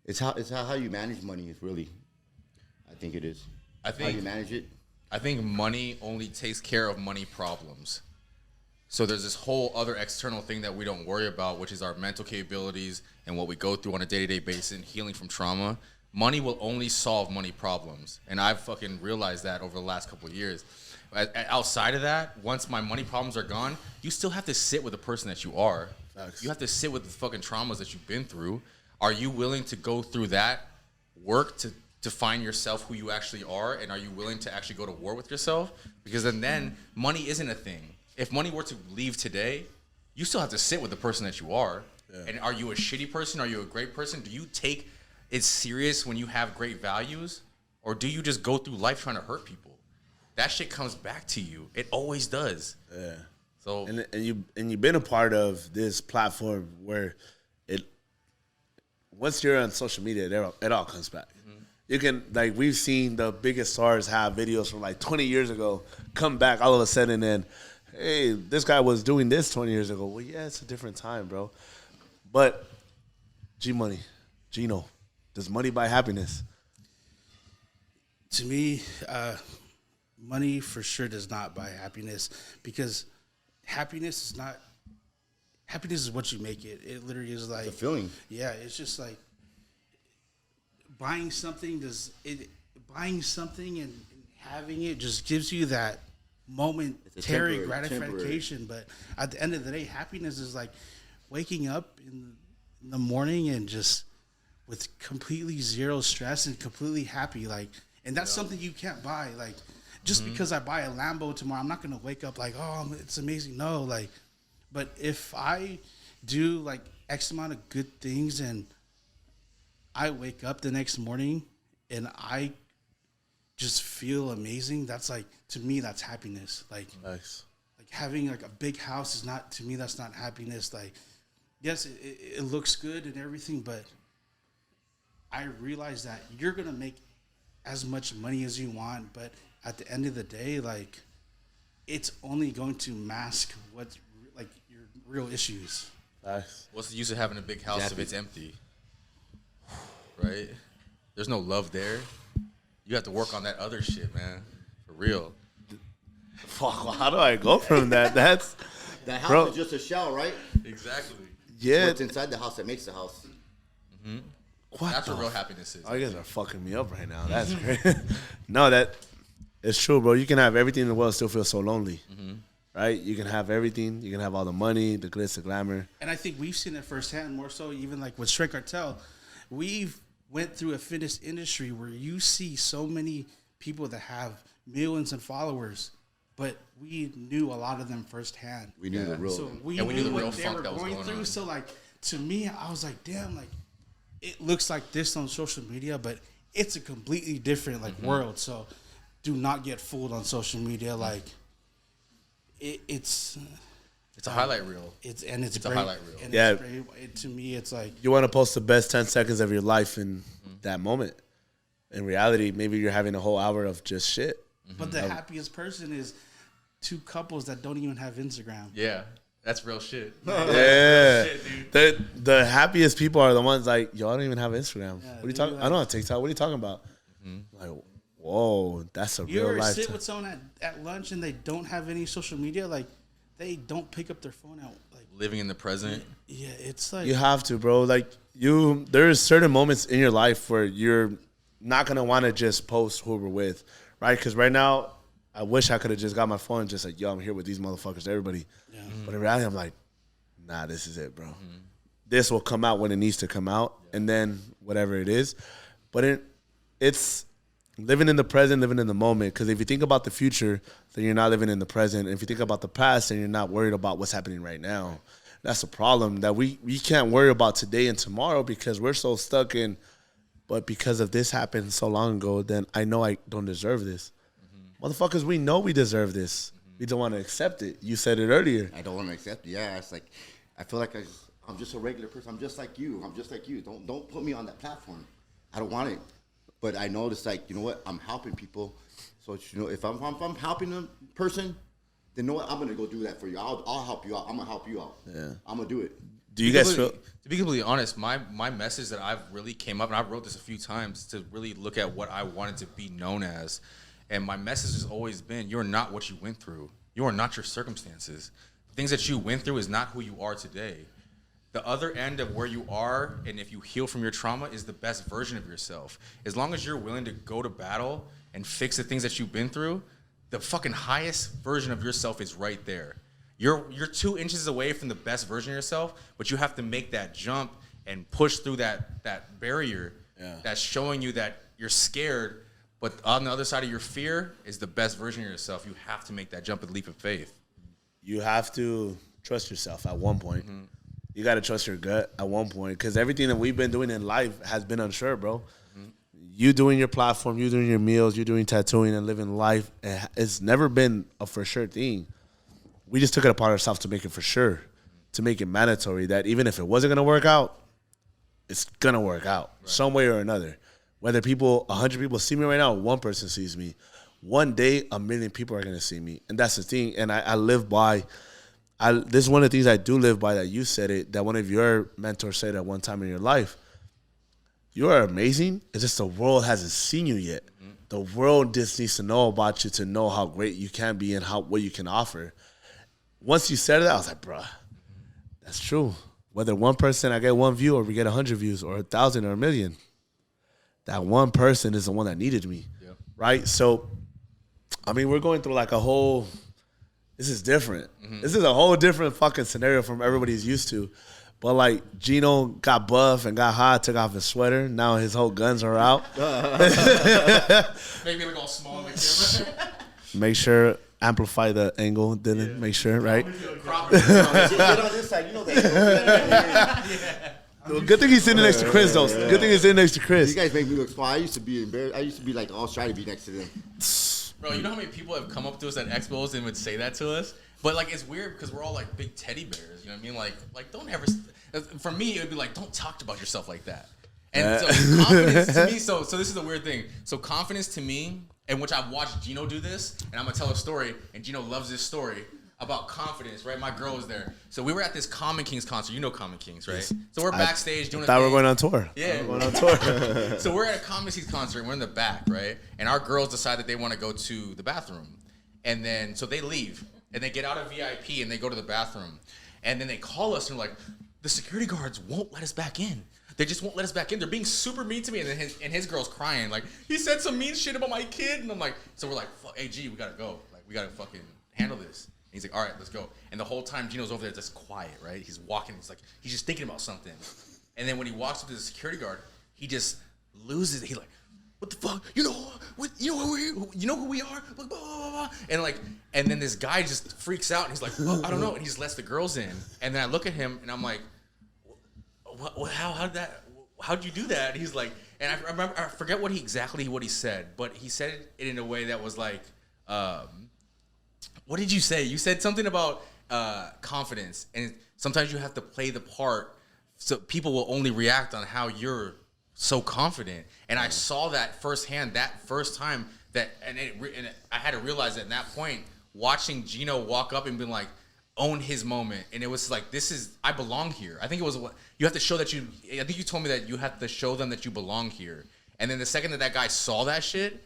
It's how you manage money is really, I think it is. I think how you manage it. I think money only takes care of money problems. So there's this whole other external thing that we don't worry about, which is our mental capabilities and what we go through on a day-to-day basis and healing from trauma. Money will only solve money problems. And I've fucking realized that over the last couple of years. Outside of that, once my money problems are gone, you still have to sit with the person that you are. Facts. You have to sit with the fucking traumas that you've been through. Are you willing to go through that work to find yourself who you actually are? And are you willing to actually go to war with yourself? Because then money isn't a thing. If money were to leave today, you still have to sit with the person that you are. Yeah. And are you a shitty person? Are you a great person? Do you take it serious when you have great values? Or do you just go through life trying to hurt people? That shit comes back to you. It always does. Yeah. So and you've been a part of this platform where once you're on social media, it all comes back. You can, like, we've seen the biggest stars have videos from like 20 years ago come back all of a sudden, and hey, this guy was doing this 20 years ago. Well, yeah, it's a different time, bro. But Gino, does money buy happiness? to me, money for sure does not buy happiness, because happiness is what you make it. It literally is like The feeling. Yeah, it's just like buying something and having it just gives you that momentary gratification. But at the end of the day, happiness is like waking up in the morning and just with completely zero stress and completely happy. Like, and that's something you can't buy. Like, just because I buy a Lambo tomorrow, I'm not gonna wake up like, oh, it's amazing. No, like, but if I do like X amount of good things and I wake up the next morning and I just feel amazing, that's like, to me, that's happiness. Like, Nice. like having like a big house is not, to me, that's not happiness. Like, yes, it looks good and everything, but I realize that you're gonna make as much money as you want, but at the end of the day, like, it's only going to mask what's like your real issues. Nice. What's the use of having a big house if it's empty? Right? There's no love there. You have to work on that other shit, man. For real. Fuck, well, how do I go from that? That's That house Bro. is just a shell, right? Exactly. yeah. What's inside the house that makes the house. What That's the what real happiness is. Oh, you guys are fucking me up right now. That's great. No, that it's true, bro. You can have everything in the world and still feel so lonely. Right? You can have everything. You can have all the money, the glitz, the glamour. And I think we've seen it firsthand, more so even like with Strength Cartel. We've went through a fitness industry where you see so many people that have millions of followers, but we knew a lot of them firsthand. We knew the real. So we And we knew knew the real what they funk were that was going going through. on. So like, to me, I was like, damn, like, it looks like this on social media, but it's a completely different like world. So do not get fooled on social media. Like, it's It's a highlight reel. it's a great. highlight reel. And Yeah. it's great. To me, it's like, You want to post the best 10 seconds of your life in that moment. In reality, maybe you're having a whole hour of just shit. but the happiest person is two couples that don't even have Instagram. Yeah. That's real shit. Yeah. Shit, dude. The happiest people are the ones like, yo, I don't even have Instagram. Yeah, what are you they talking? like- I don't have TikTok. What are you talking about? Like, whoa, that's a You real ever life. sit with someone at lunch and they don't have any social media? Like, they don't pick up their phone out. Like, Living in the present. yeah, it's like, You have to, bro. Like there's certain moments in your life where you're not gonna want to just post who we're with, right? Because right now, I wish I could have just got my phone and just like, yo, I'm here with these motherfuckers, everybody. Yeah. But in reality, I'm like, nah, this is it, bro. This will come out when it needs to come out, and then whatever it is. But it's living in the present, living in the moment. Because if you think about the future, then you're not living in the present. And if you think about the past, then you're not worried about what's happening right now. That's a problem that we can't worry about today and tomorrow because we're so stuck in, but because of this happened so long ago, then I know I don't deserve this. Motherfuckers, we know we deserve this. We don't want to accept it. You said it earlier. I don't want to accept it. Yeah, it's like I feel like I'm just a regular person. I'm just like you. Don't put me on that platform. I don't want it. But I know it's like, you know what? I'm helping people. So you know, if I'm helping a person, then you know what? I'm gonna go do that for you. I'll help you out. I'm gonna help you out. Yeah. I'm gonna do it. Do you guys feel? To be completely honest, my message that I've really came up, and I've wrote this a few times to really look at what I wanted to be known as. And my message has always been, you're not what you went through. You are not your circumstances. The things that you went through is not who you are today. The other end of where you are, and if you heal from your trauma, is the best version of yourself. As long as you're willing to go to battle and fix the things that you've been through, the fucking highest version of yourself is right there. You're 2 inches away from the best version of yourself, but you have to make that jump and push through that barrier that's showing you that you're scared, but on the other side of your fear is the best version of yourself. You have to make that jump and leap of faith. You have to trust yourself at one point. You got to trust your gut at one point because everything that we've been doing in life has been unsure, bro. You doing your platform, you doing your meals, you doing tattooing and living life, it's never been a for sure thing. We just took it upon ourselves to make it for sure, to make it mandatory that even if it wasn't going to work out, it's going to work out some way or another. Whether 100 people see me right now, or one person sees me, one day, 1 million people are going to see me. And that's the thing. And I live by, this is one of the things I do live by that you said it, that one of your mentors said at one time in your life. You are amazing. It's just the world hasn't seen you yet. the world just needs to know about you to know how great you can be and what you can offer. Once you said it, I was like, bruh, that's true. Whether one person I get 1 view or we get 100 views or 1,000 or 1 million, that one person is the one that needed me, right? So, I mean, we're going through like a whole. This is different. This is a whole different fucking scenario from everybody's used to. But like Gino got buff and got hot, took off his sweater. Now his whole guns are out. Maybe look all small in the camera. Make sure amplify the angle, Dylan. Make sure, right? Good thing he's sitting next to Chris, though. Good thing he's sitting next to Chris. You guys make me look small. I used to be embarrassed. I used to be like all shy to be next to them. Bro, you know how many people have come up to us at expos and would say that to us? But like, it's weird because we're all like big teddy bears. You know what I mean? Like don't ever. For me, it would be like, don't talk about yourself like that. And so confidence to me. So this is a weird thing. So confidence to me, and which I've watched Gino do this, and I'm gonna tell a story, and Gino loves this story about confidence. Right? My girl was there. So we were at this Common Kings concert. You know Common Kings, right? So we're backstage doing. Thought we were going on tour. Yeah, we're going on tour. So we're at a Common Kings concert. And we're in the back, right? And our girls decide that they want to go to the bathroom, and then so they leave. And they get out of VIP and they go to the bathroom. And then they call us and they're like, the security guards won't let us back in. They just won't let us back in. They're being super mean to me. And then his girl's crying. Like, he said some mean shit about my kid. And I'm like, so we're like, fuck, hey, G, we got to go. Like, we got to fucking handle this. And he's like, all right, let's go. And the whole time Gino's over there just quiet, right? He's walking. It's like, he's just thinking about something. And then when he walks up to the security guard, he just loses it. He's like, what the fuck? You know who we are? Blah, blah, blah, blah. And then this guy just freaks out and he's like, oh, I don't know. And he just lets the girls in. And then I look at him and I'm like, how'd you do that? And he's like, and I remember, I forget what he said, but he said it in a way that was like, what did you say? You said something about confidence, and sometimes you have to play the part so people will only react on how you're so confident. And I saw that firsthand that first time and I had to realize that at that point, watching Gino walk up and be like, own his moment. And it was like, I belong here. I think it was, you have to show that I think you told me that you have to show them that you belong here. And then the second that guy saw that shit,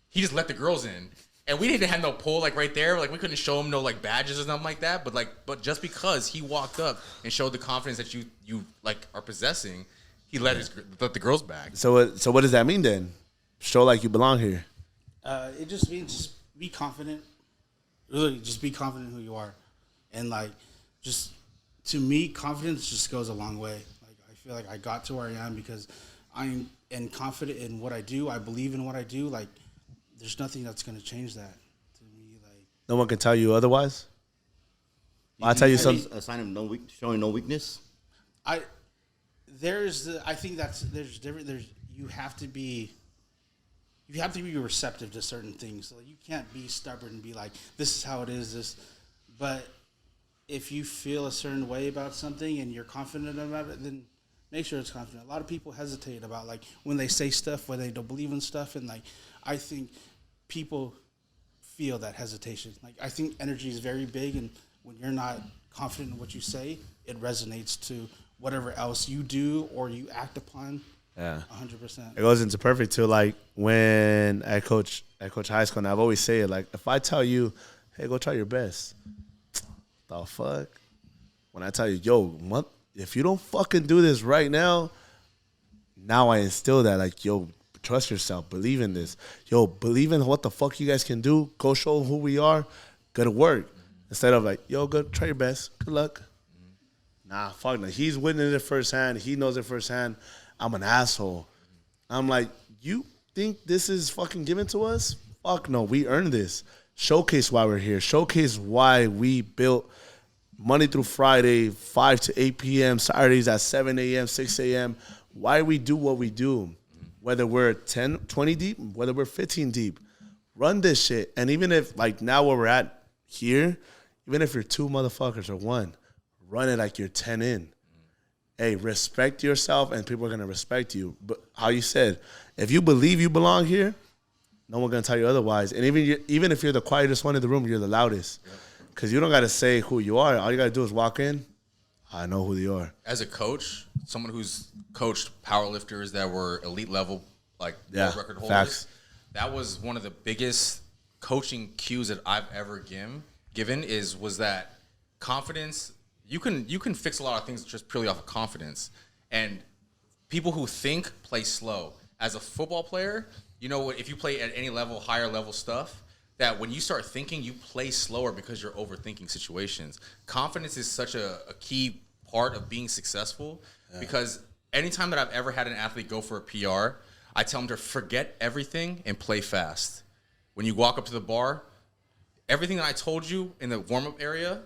he just let the girls in. And we didn't have no pull like right there. Like we couldn't show him no like badges or something like that. But just because he walked up and showed the confidence that you like are possessing, he let the girls back. So what does that mean then? Show like you belong here. It just means just be confident. Really, just be confident in who you are, and like, just to me, confidence just goes a long way. Like I feel like I got to where I am because I'm confident in what I do. I believe in what I do. Like, there's nothing that's gonna change that to me. Like, no one can tell you otherwise. I'll tell you something. A sign of showing no weakness. I think there's different. You have to be receptive to certain things. So you can't be stubborn and be like, this is how it is. But if you feel a certain way about something and you're confident about it, then make sure it's confident. A lot of people hesitate about like when they say stuff, when they don't believe in stuff, and like I think people feel that hesitation. Like I think energy is very big, and when you're not confident in what you say, it resonates to whatever else you do or you act upon. Yeah, 100%. It goes into perfect too. Like when I coach high school, and I've always say it. Like if I tell you, hey, go try your best, the fuck. When I tell you, yo, if you don't fucking do this right now I instill that. Like, yo, trust yourself, believe in this. Yo, believe in what the fuck you guys can do. Go show who we are. Good work. Instead of like, yo, go try your best. Good luck. Nah, fuck no. He's witnessed it firsthand. He knows it firsthand. I'm an asshole. I'm like, you think this is fucking given to us? Fuck no, we earned this. Showcase why we're here. Showcase why we built Monday through Friday, 5 to 8 p.m., Saturdays at 7 a.m., 6 a.m., why we do what we do. Whether we're 10, 20 deep, whether we're 15 deep. Run this shit. And even if, like now where we're at here, even if you're 2 motherfuckers or 1, run it like you're 10 in. Hey, respect yourself, and people are going to respect you. But how you said, if you believe you belong here, no one's going to tell you otherwise. And even if you're the quietest one in the room, you're the loudest. Because you don't got to say who you are. All you got to do is walk in. I know who you are. As a coach, someone who's coached powerlifters that were elite level, like world record holders, facts. that was one of the biggest coaching cues that I've ever given was that confidence. You can fix a lot of things just purely off of confidence. And people who think play slow. As a football player, you know what? If you play at any level, higher level stuff, that when you start thinking, you play slower because you're overthinking situations. Confidence is such a key part of being successful because anytime that I've ever had an athlete go for a PR, I tell them to forget everything and play fast. When you walk up to the bar, everything that I told you in the warm-up area,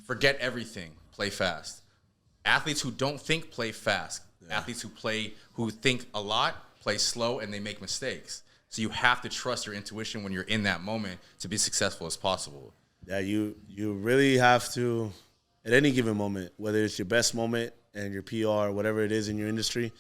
forget everything, play fast. Athletes who don't think play fast. Yeah. Athletes who think a lot play slow and they make mistakes. So you have to trust your intuition when you're in that moment to be successful as possible. Yeah, you really have to, at any given moment, whether it's your best moment and your PR, whatever it is in your industry,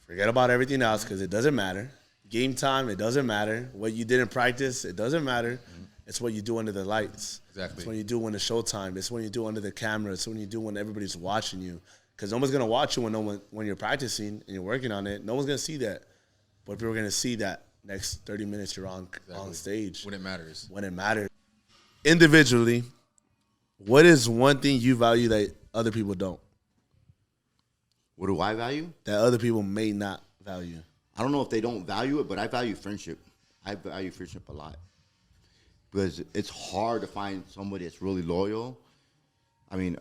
forget about everything else because it doesn't matter. Game time, it doesn't matter. What you did in practice, it doesn't matter. Mm-hmm. It's what you do under the lights. Exactly. It's when you do when it's showtime. It's when you do under the camera. It's when you do when everybody's watching you. Because no one's going to watch you when you're practicing and you're working on it. No one's going to see that. But people are going to see that next 30 minutes you're on stage. When it matters. When it matters. Individually, what is one thing you value that other people don't? What do I value? That other people may not value. I don't know if they don't value it, but I value friendship. I value friendship a lot. Because it's hard to find somebody that's really loyal. I mean,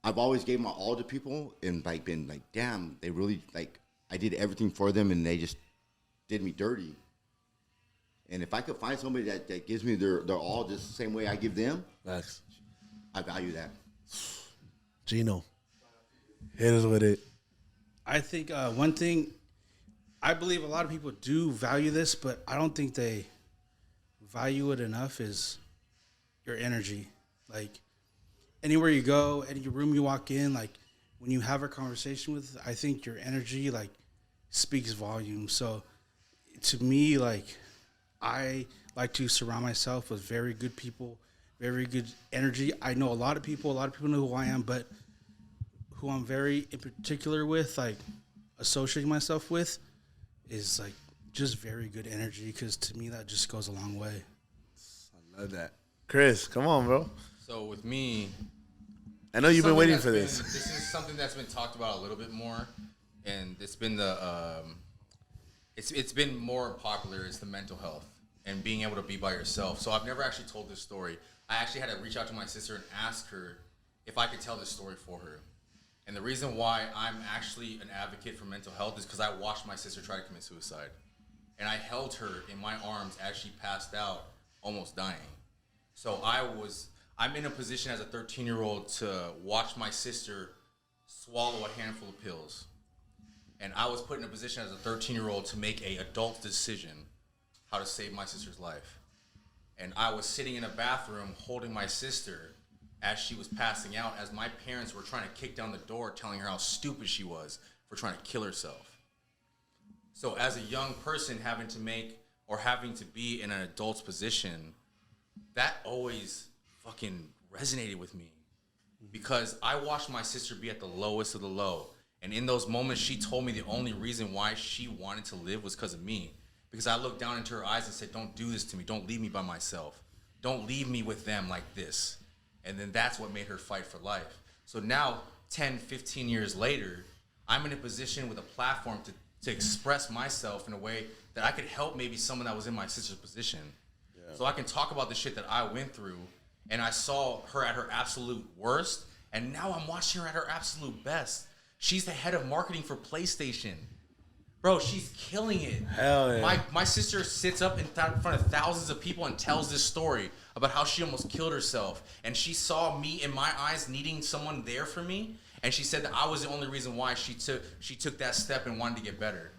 I've always gave my all to people and like been like, damn, they really like I did everything for them and they just did me dirty. And if I could find somebody that gives me their all just the same way I give them, nice. I value that. Gino, hit us with it. I think one thing, I believe a lot of people do value this, but I don't think they value it enough is your energy. Like, anywhere you go, any room you walk in, like, when you have a conversation with, I think your energy, like, speaks volume. So, to me, like, I like to surround myself with very good people, very good energy. I know a lot of people know who I am, but who I'm very in particular with, like, associating myself with, is, like, just very good energy, because to me, that just goes a long way. I love that. Chris, come on, bro. So, with me, I know you've been waiting for this. This is something that's been talked about a little bit more, and it's been it's been more popular. It's the mental health and being able to be by yourself. So I've never actually told this story. I actually had to reach out to my sister and ask her if I could tell this story for her. And the reason why I'm actually an advocate for mental health is because I watched my sister try to commit suicide, and I held her in my arms as she passed out, almost dying. So I'm in a position as a 13-year-old to watch my sister swallow a handful of pills. And I was put in a position as a 13-year-old to make an adult decision how to save my sister's life. And I was sitting in a bathroom holding my sister as she was passing out, as my parents were trying to kick down the door telling her how stupid she was for trying to kill herself. So as a young person having to be in an adult's position, that always fucking resonated with me, because I watched my sister be at the lowest of the low. And in those moments, she told me the only reason why she wanted to live was because of me. Because I looked down into her eyes and said, don't do this to me. Don't leave me by myself. Don't leave me with them like this. And then that's what made her fight for life. So now, 10, 15 years later, I'm in a position with a platform to express myself in a way that I could help maybe someone that was in my sister's position. Yeah. So I can talk about the shit that I went through, and I saw her at her absolute worst, and now I'm watching her at her absolute best. She's the head of marketing for PlayStation. Bro, she's killing it. Hell yeah. My sister sits up in front of thousands of people and tells this story about how she almost killed herself. And she saw me in my eyes needing someone there for me. And she said that I was the only reason why she took that step and wanted to get better.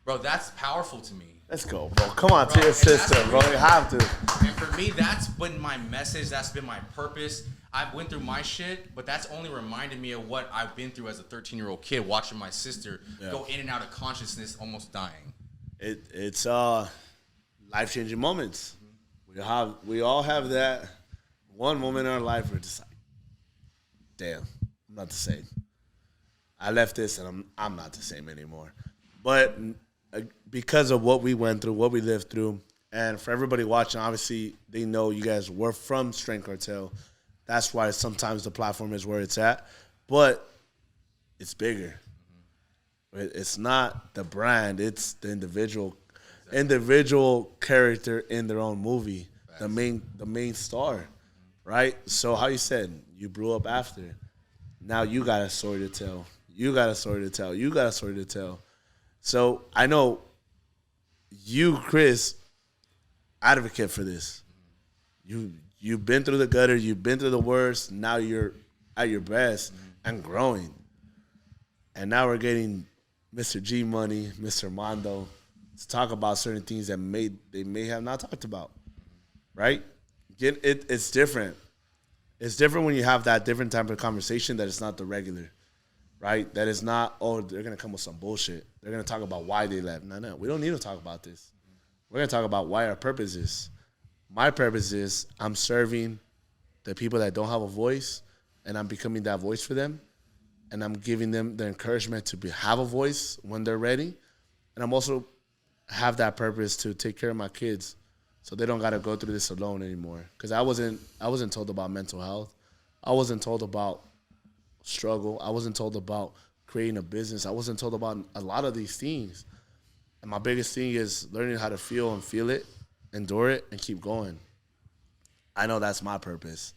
Bro, that's powerful to me. Let's go, bro. Come on, to your sister, bro. You have to. And for me, that's been my message. That's been my purpose. I went through my shit, but that's only reminded me of what I've been through as a 13-year-old kid, watching my sister go in and out of consciousness, almost dying. It's life-changing moments. We all have that one moment in our life where it's just like, damn, I'm not the same. I left this and I'm not the same anymore. But because of what we went through, what we lived through, and for everybody watching, obviously they know you guys were from Strength Cartel. That's why sometimes the platform is where it's at, but it's bigger. It's not the brand; it's the individual character in their own movie, the main star, right? So how you said you grew up after. Now you got a story to tell. You got a story to tell. You got a story to tell. So I know you, Chris, advocate for this. You've been through the gutter. You've been through the worst. Now you're at your best and growing. And now we're getting Mr. G Money, Mr. Mando to talk about certain things that they may have not talked about, right? It's different. It's different when you have that different type of conversation that it's not the regular, right? That is not, oh, they're going to come with some bullshit. They're going to talk about why they left. No, we don't need to talk about this. We're going to talk about why our purpose is. My purpose is I'm serving the people that don't have a voice, and I'm becoming that voice for them, and I'm giving them the encouragement to have a voice when they're ready, and I'm also have that purpose to take care of my kids so they don't got to go through this alone anymore. Because I wasn't told about mental health. I wasn't told about struggle. I wasn't told about creating a business. I wasn't told about a lot of these things. And my biggest thing is learning how to feel it, endure it, and keep going. I know that's my purpose.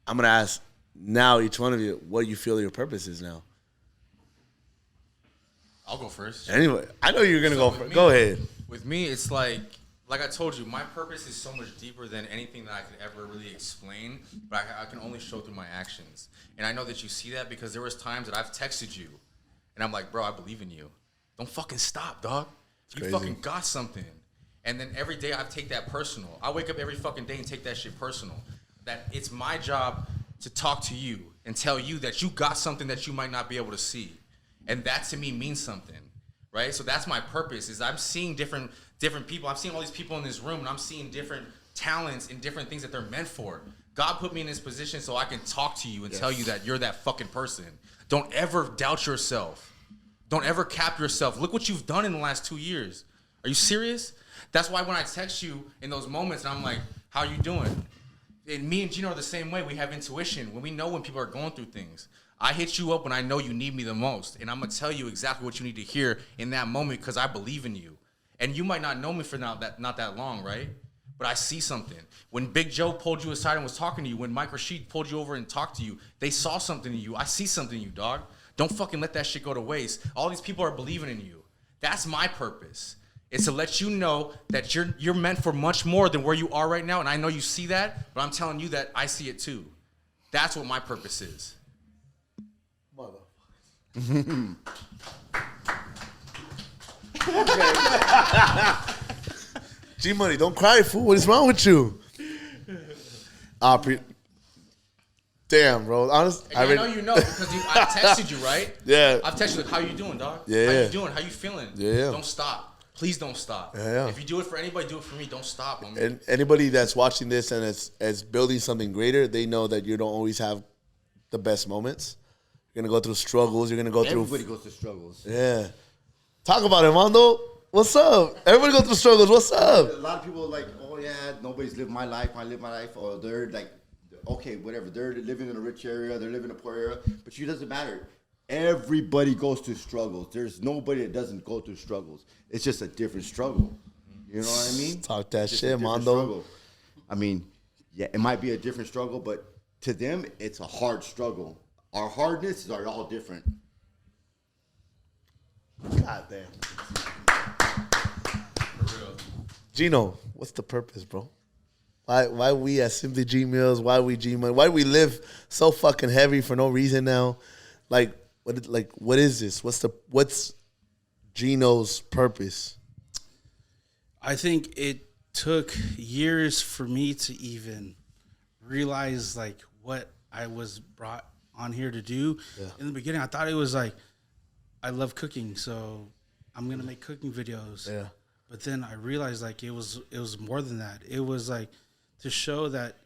I'm going to ask now each one of you what you feel your purpose is now. I'll go first. Anyway, I know you're going to go first. Go ahead. With me, it's like I told you, my purpose is so much deeper than anything that I could ever really explain, but I can only show through my actions. And I know that you see that because there was times that I've texted you, and I'm like, bro, I believe in you. Don't fucking stop, dog. You fucking got something. And then every day I take that personal. I wake up every fucking day and take that shit personal. That it's my job to talk to you and tell you that you got something that you might not be able to see. And that to me means something, right? So that's my purpose, is I'm seeing different people. I'm seeing all these people in this room, and I'm seeing different talents and different things that they're meant for. God put me in this position so I can talk to you and tell you that you're that fucking person. Don't ever doubt yourself. Don't ever cap yourself. Look what you've done in the last 2 years. Are you serious? That's why when I text you in those moments, and I'm like, how you doing? And me and Gino are the same way. We have intuition. When we know when people are going through things. I hit you up when I know you need me the most, and I'm going to tell you exactly what you need to hear in that moment because I believe in you. And you might not know me for not that long, right? But I see something. When Big Joe pulled you aside and was talking to you, when Mike Rashid pulled you over and talked to you, they saw something in you. I see something in you, dog. Don't fucking let that shit go to waste. All these people are believing in you. That's my purpose. It's to let you know that you're meant for much more than where you are right now, and I know you see that, but I'm telling you that I see it too. That's what my purpose is. Motherfucker. G Money, don't cry, fool. What is wrong with you? Damn, bro. Honestly, I know you know because I texted you, right? Yeah. I've texted you like, how you doing, dog? Yeah. How you doing? How you feeling? Yeah. Don't stop. Please don't stop. Yeah. If you do it for anybody, do it for me. Don't stop, homie. And anybody that's watching this and is building something greater, they know that you don't always have the best moments. You're going to go through struggles. You're going to go through... Everybody goes through struggles. Yeah. Talk about it, Mando. What's up? Everybody goes through struggles. What's up? A lot of people are like, oh, yeah, nobody's lived my life. I live my life. Or they're like, okay, whatever. They're living in a rich area. They're living in a poor area. But it doesn't matter. Everybody goes through struggles. There's nobody that doesn't go through struggles. It's just a different struggle. You know what I mean? Talk that Just shit, Mando. struggle. I mean, yeah, it might be a different struggle, but to them, it's a hard struggle. Our hardnesses are all different. God damn. For real. Gino, what's the purpose, bro? Why we at Simply G Meals? Why we G Money? Why we live so fucking heavy for no reason now? What is this? What's Gino's purpose? I think it took years for me to even realize like what I was brought on here to do. Yeah. In the beginning, I thought it was like, I love cooking, so I'm gonna make cooking videos. Yeah. But then I realized like it was more than that. It was like to show that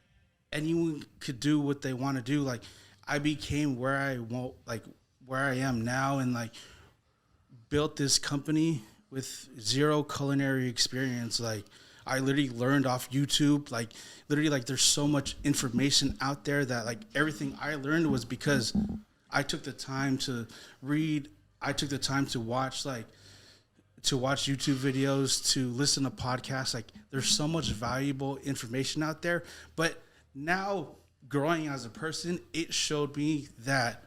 anyone could do what they want to do. Like I became where I am now, and like built this company with zero culinary experience. Like, I literally learned off YouTube. Like, literally, like, there's so much information out there that, like, everything I learned was because I took the time to read. I took the time to watch, YouTube videos, to listen to podcasts. Like, there's so much valuable information out there. But now, growing as a person, it showed me that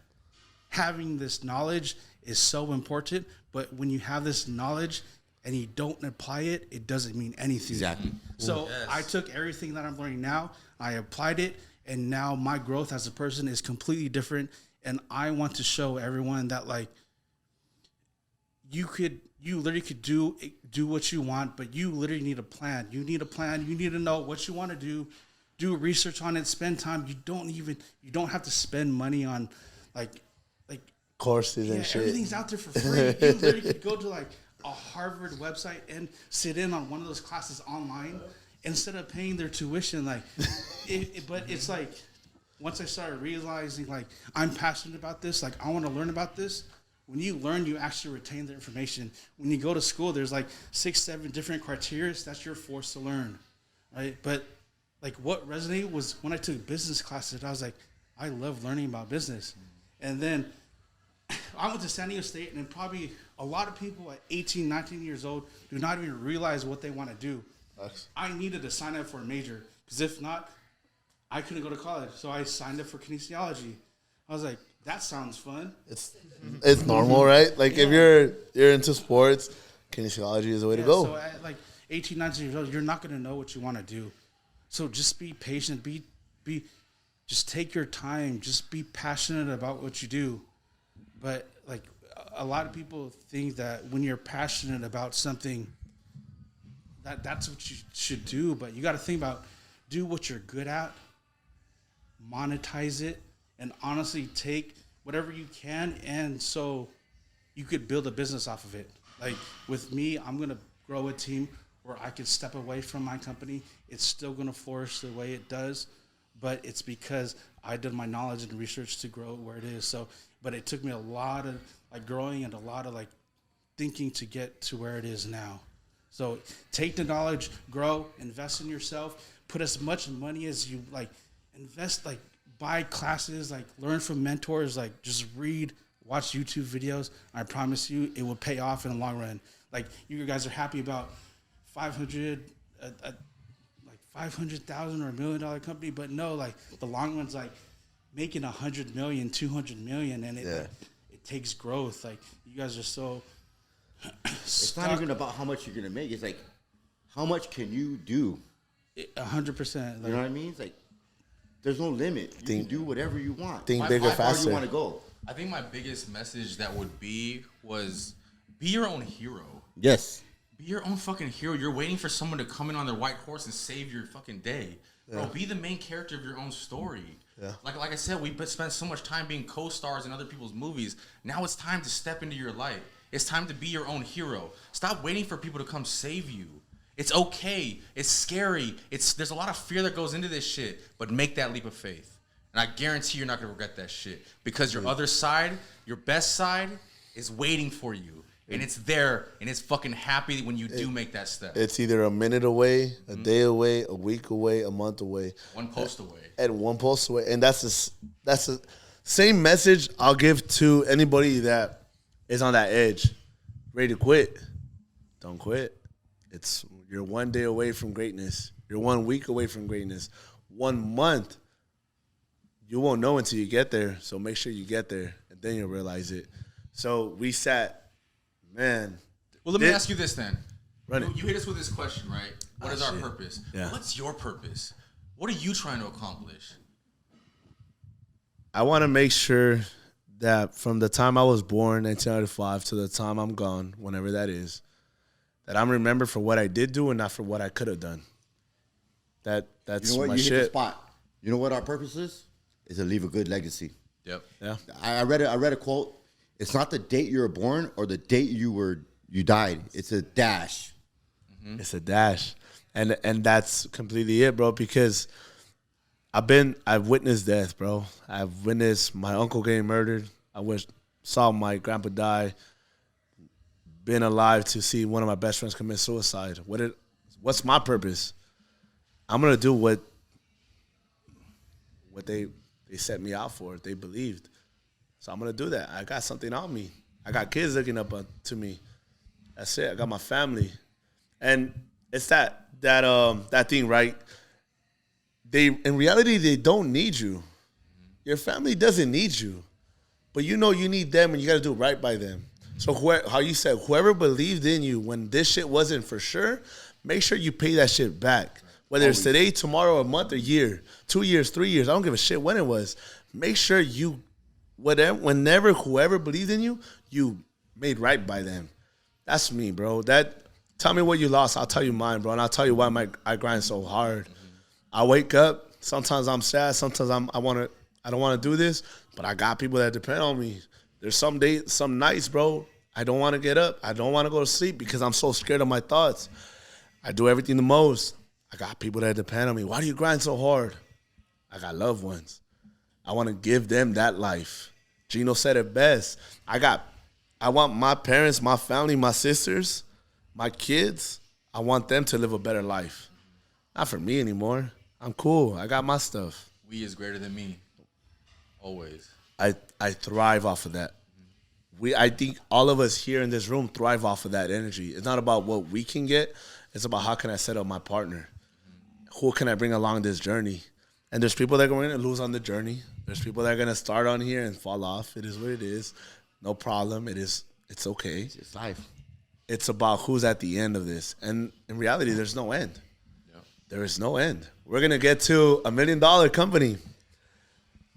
having this knowledge is so important. But when you have this knowledge and you don't apply it, it doesn't mean anything. Exactly. So I took everything that I'm learning now, I applied it, and now my growth as a person is completely different. And I want to show everyone that, like, you literally could do what you want, but you literally need a plan. You need a plan. You need to know what you want to do research on it, spend time. You don't have to spend money on like courses and shit. Everything's out there for free. You literally could go to like a Harvard website and sit in on one of those classes online instead of paying their tuition. Like, but it's like, once I started realizing, like, I'm passionate about this, like, I want to learn about this. When you learn, you actually retain the information. When you go to school, there's like 6-7 different criteria. That's your force to learn, right? But like, what resonated was when I took business classes. I was like, I love learning about business. And then I went to San Diego State, and probably a lot of people at 18, 19 years old do not even realize what they want to do. I needed to sign up for a major, because if not, I couldn't go to college. So I signed up for kinesiology. I was like, that sounds fun. It's normal, right? Like, if you're into sports, kinesiology is the way to go. So at like 18, 19 years old, you're not going to know what you want to do. So just be patient. Just take your time. Just be passionate about what you do. But like, a lot of people think that when you're passionate about something, that's what you should do. But you got to think about, do what you're good at, monetize it, and honestly take whatever you can, and so you could build a business off of it. Like, with me, I'm going to grow a team where I can step away from my company. It's still going to flourish the way it does, but it's because I did my knowledge and research to grow it where it is. So, but it took me a lot of like growing and a lot of like thinking to get to where it is now. So take the knowledge, grow, invest in yourself, put as much money as you like, invest, like, buy classes, like, learn from mentors, like, just read, watch YouTube videos. I promise you it will pay off in the long run. Like, you guys are happy about 500, like 500,000 or $1 million company, but no, like, the long run's like making 100 million, 200 million, and it takes growth. Like, you guys are so it's not even about how much you're gonna make. It's like, how much can you do? 100%. Like, you know what I mean? It's like, there's no limit. You can do whatever you want. Think bigger, faster. How far you want to go? I think my biggest message that would be was, be your own hero. Yes. Be your own fucking hero. You're waiting for someone to come in on their white horse and save your fucking day. Bro, be the main character of your own story. Yeah. Like I said, we spent so much time being co-stars in other people's movies. Now it's time to step into your light. It's time to be your own hero. Stop waiting for people to come save you. It's okay. It's scary. There's a lot of fear that goes into this shit, but make that leap of faith. And I guarantee you're not going to regret that shit, because your other side, your best side, is waiting for you. And it's there, and it's fucking happy when you do make that step. It's either a minute away, a day away, a week away, a month away. One post away. And one post away. And that's the same message I'll give to anybody that is on that edge, ready to quit. Don't quit. You're 1 day away from greatness. You're 1 week away from greatness. 1 month. You won't know until you get there. So make sure you get there, and then you'll realize it. So we sat, man. Well, let me ask you this then. Run it. You hit us with this question, right? What is our purpose? Yeah. What's your purpose? What are you trying to accomplish? I want to make sure that from the time I was born, 1995, to the time I'm gone, whenever that is, that I'm remembered for what I did do and not for what I could have done. That's you know what? my you shit. Hit the spot. You know what our purpose is? Is to leave a good legacy. Yep. Yeah. I read a quote. It's not the date you were born or the date you died. It's a dash. Mm-hmm. It's a dash, and that's completely it, bro. Because I've witnessed death, bro. I've witnessed my uncle getting murdered. Saw my grandpa die. been alive to see one of my best friends commit suicide. What's my purpose? I'm gonna do what they set me out for. They believed, so I'm gonna do that. I got something on me. I got kids looking up to me. That's it. I got my family, and it's that thing, right? In reality, they don't need you. Your family doesn't need you, but you know you need them, and you got to do right by them. So how you said, whoever believed in you when this shit wasn't for sure, make sure you pay that shit back. Whether it's today, tomorrow, a month, a year, 2 years, 3 years, I don't give a shit when it was. Make sure whenever whoever believed in you, you made right by them. That's me, bro. Tell me what you lost. I'll tell you mine, bro, and I'll tell you why I grind so hard. I wake up. Sometimes I'm sad. Sometimes I don't want to do this, but I got people that depend on me. There's some days, some nights, bro, I don't want to get up. I don't want to go to sleep because I'm so scared of my thoughts. I do everything the most. I got people that depend on me. Why do you grind so hard? I got loved ones. I want to give them that life. Gino said it best. I want my parents, my family, my sisters, my kids, I want them to live a better life. Not for me anymore. I'm cool. I got my stuff. We is greater than me. Always. I thrive off of that. I think all of us here in this room thrive off of that energy. It's not about what we can get. It's about how can I set up my partner. Who can I bring along this journey? And there's people that are going to lose on the journey. There's people that are going to start on here and fall off. It is what it is. No problem. It's okay. It's life. It's about who's at the end of this. And in reality, there's no end. Yeah. There is no end. We're going to get to $1 million company.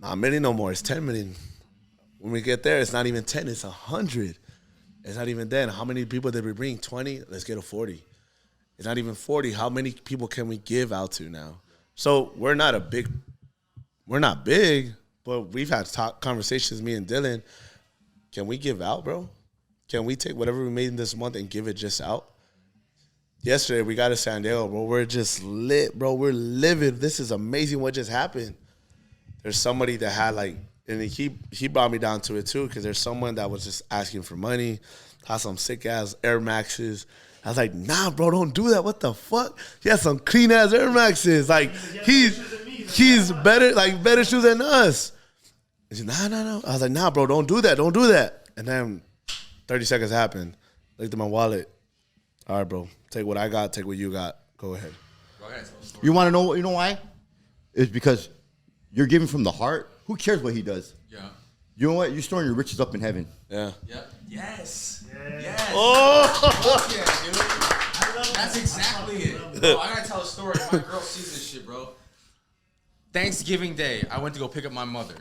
Not a million no more. It's 10 million. When we get there, it's not even 10. It's 100. It's not even then. How many people did we bring? 20? Let's get a 40. It's not even 40. How many people can we give out to now? So we're not big, but we've had conversations, me and Dylan. Can we give out, bro? Can we take whatever we made in this month and give it just out? Yesterday, we got to San Diego, bro. We're just lit, bro. We're livid. This is amazing what just happened. There's somebody that had and he brought me down to it too, because there's someone that was just asking for money, had some sick ass Air Maxes. I was like, nah, bro, don't do that. What the fuck? He has some clean ass Air Maxes. He's better shoes than us. He said, no. I was like, nah, bro, don't do that. And then 30 seconds happened. Looked at my wallet. All right, bro, take what I got, take what you got. Go ahead. You want to know? You know why? It's because you're giving from the heart. Who cares what he does? Yeah. You know what? You're storing your riches up in heaven. Yeah. Yep. Yes. Yes. Oh. Yeah, dude. That's exactly it. Bro, I gotta tell a story. My girl sees this shit, bro. Thanksgiving Day, I went to go pick up my mother,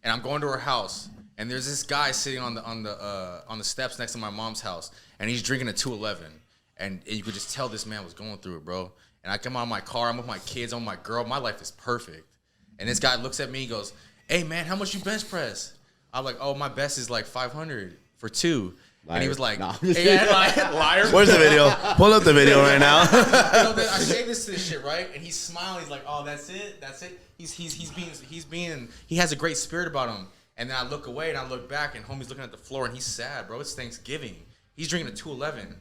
and I'm going to her house, and there's this guy sitting on the steps next to my mom's house, and he's drinking a 211, and you could just tell this man was going through it, bro. And I come out of my car, I'm with my kids, I'm with my girl, my life is perfect. And this guy looks at me, he goes, hey, man, how much you bench press? I'm like, oh, my best is like 500 for 2. Liar. And he was like, liar. Where's the video? Pull up the video right now. I say this shit, right? And he's smiling. He's like, oh, that's it. He has a great spirit about him. And then I look away and I look back and homie's looking at the floor and he's sad, bro. It's Thanksgiving. He's drinking a 211.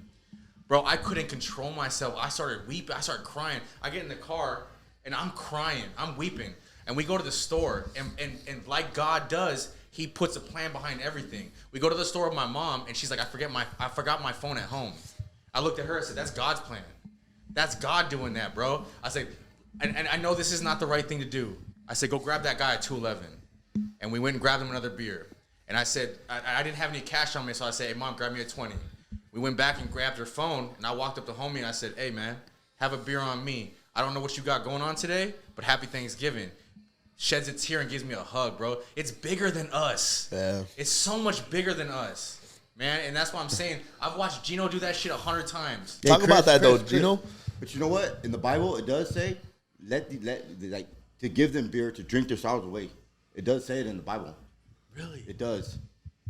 Bro, I couldn't control myself. I started weeping. I started crying. I get in the car and I'm crying. I'm weeping. And we go to the store, and like God does, he puts a plan behind everything. We go to the store with my mom, and she's like, I forgot my phone at home. I looked at her, I said, that's God's plan. That's God doing that, bro. I said, and I know this is not the right thing to do. I said, go grab that guy at 211. And we went and grabbed him another beer. And I said, I didn't have any cash on me, so I said, hey, Mom, grab me a 20. We went back and grabbed her phone, and I walked up to homie, and I said, hey, man, have a beer on me. I don't know what you got going on today, but happy Thanksgiving. Sheds a tear and gives me a hug, bro. It's bigger than us. Yeah. It's so much bigger than us, man. And that's why I'm saying I've watched Gino do that shit 100 times. Yeah, Talk about that, though, Gino. But you know what? In the Bible, it does say, to give them beer to drink their sorrows away. It does say it in the Bible. Really? It does.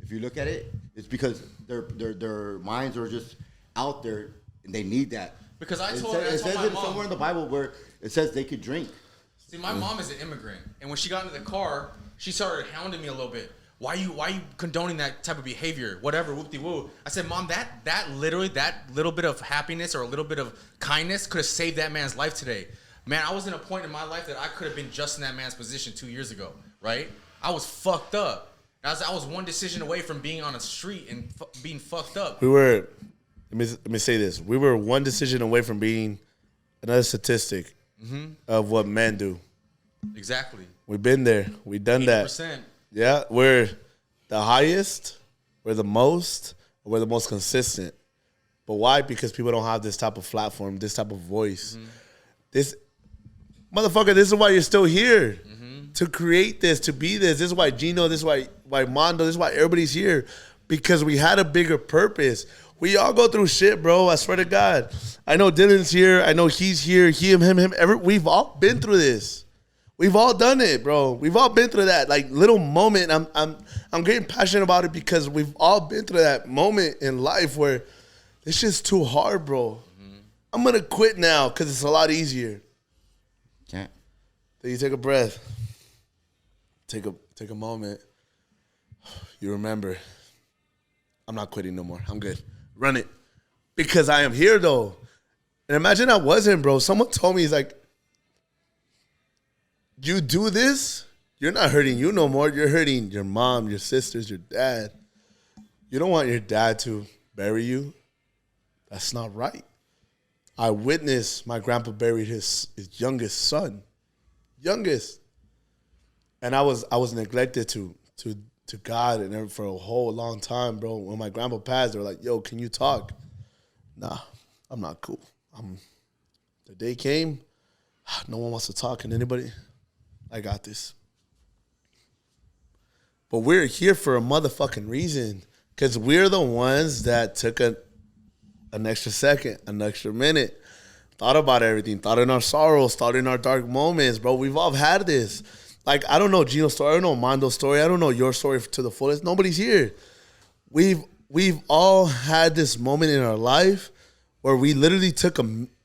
If you look at it, it's because their minds are just out there and they need that. Because I told my mom somewhere in the Bible where it says they could drink. See, my mom is an immigrant, and when she got into the car, she started hounding me a little bit. why you condoning that type of behavior? Whatever, whoop-de-woo. I said, Mom, that literally, that little bit of happiness or a little bit of kindness could have saved that man's life today. Man, I was in a point in my life that I could have been just in that man's position 2 years ago, right? I was fucked up. I was one decision away from being on a street and being fucked up. Let me say this. We were one decision away from being another statistic of what men do. Exactly. We've been there. We've done 80%. that. Yeah, we're the highest, we're the most, we're the most consistent. But why? Because people don't have this type of platform, this type of voice. This motherfucker, this is why you're still here. To create this, to be this. This is why Gino, this is why Mando, this is why everybody's here. Because we had a bigger purpose. We all go through shit, bro. I swear to God. I know Dylan's here. I know he's here. Him. We've all been through this. We've all done it, bro. We've all been through that like little moment. I'm getting passionate about it because we've all been through that moment in life where it's just too hard, bro. I'm gonna quit now because it's a lot easier. Can't. Then you take a breath. Take a moment. You remember, I'm not quitting no more. I'm good. Run it. Because I am here, though. And imagine I wasn't, bro. Someone told me, he's like, you do this, you're not hurting you no more. You're hurting your mom, your sisters, your dad. You don't want your dad to bury you. That's not right. I witnessed my grandpa buried his youngest son. Youngest. And I was neglected to God and for a whole long time, bro. When my grandpa passed, they were like, yo, can you talk? Nah, I'm not cool. The day came, no one wants to talk. And anybody, I got this. But we're here for a motherfucking reason. Because we're the ones that took an extra second, an extra minute, thought about everything, thought in our sorrows, thought in our dark moments, bro. We've all had this. Like, I don't know Gino's story. I don't know Mando's story. I don't know your story to the fullest. Nobody's here. We've all had this moment in our life where we literally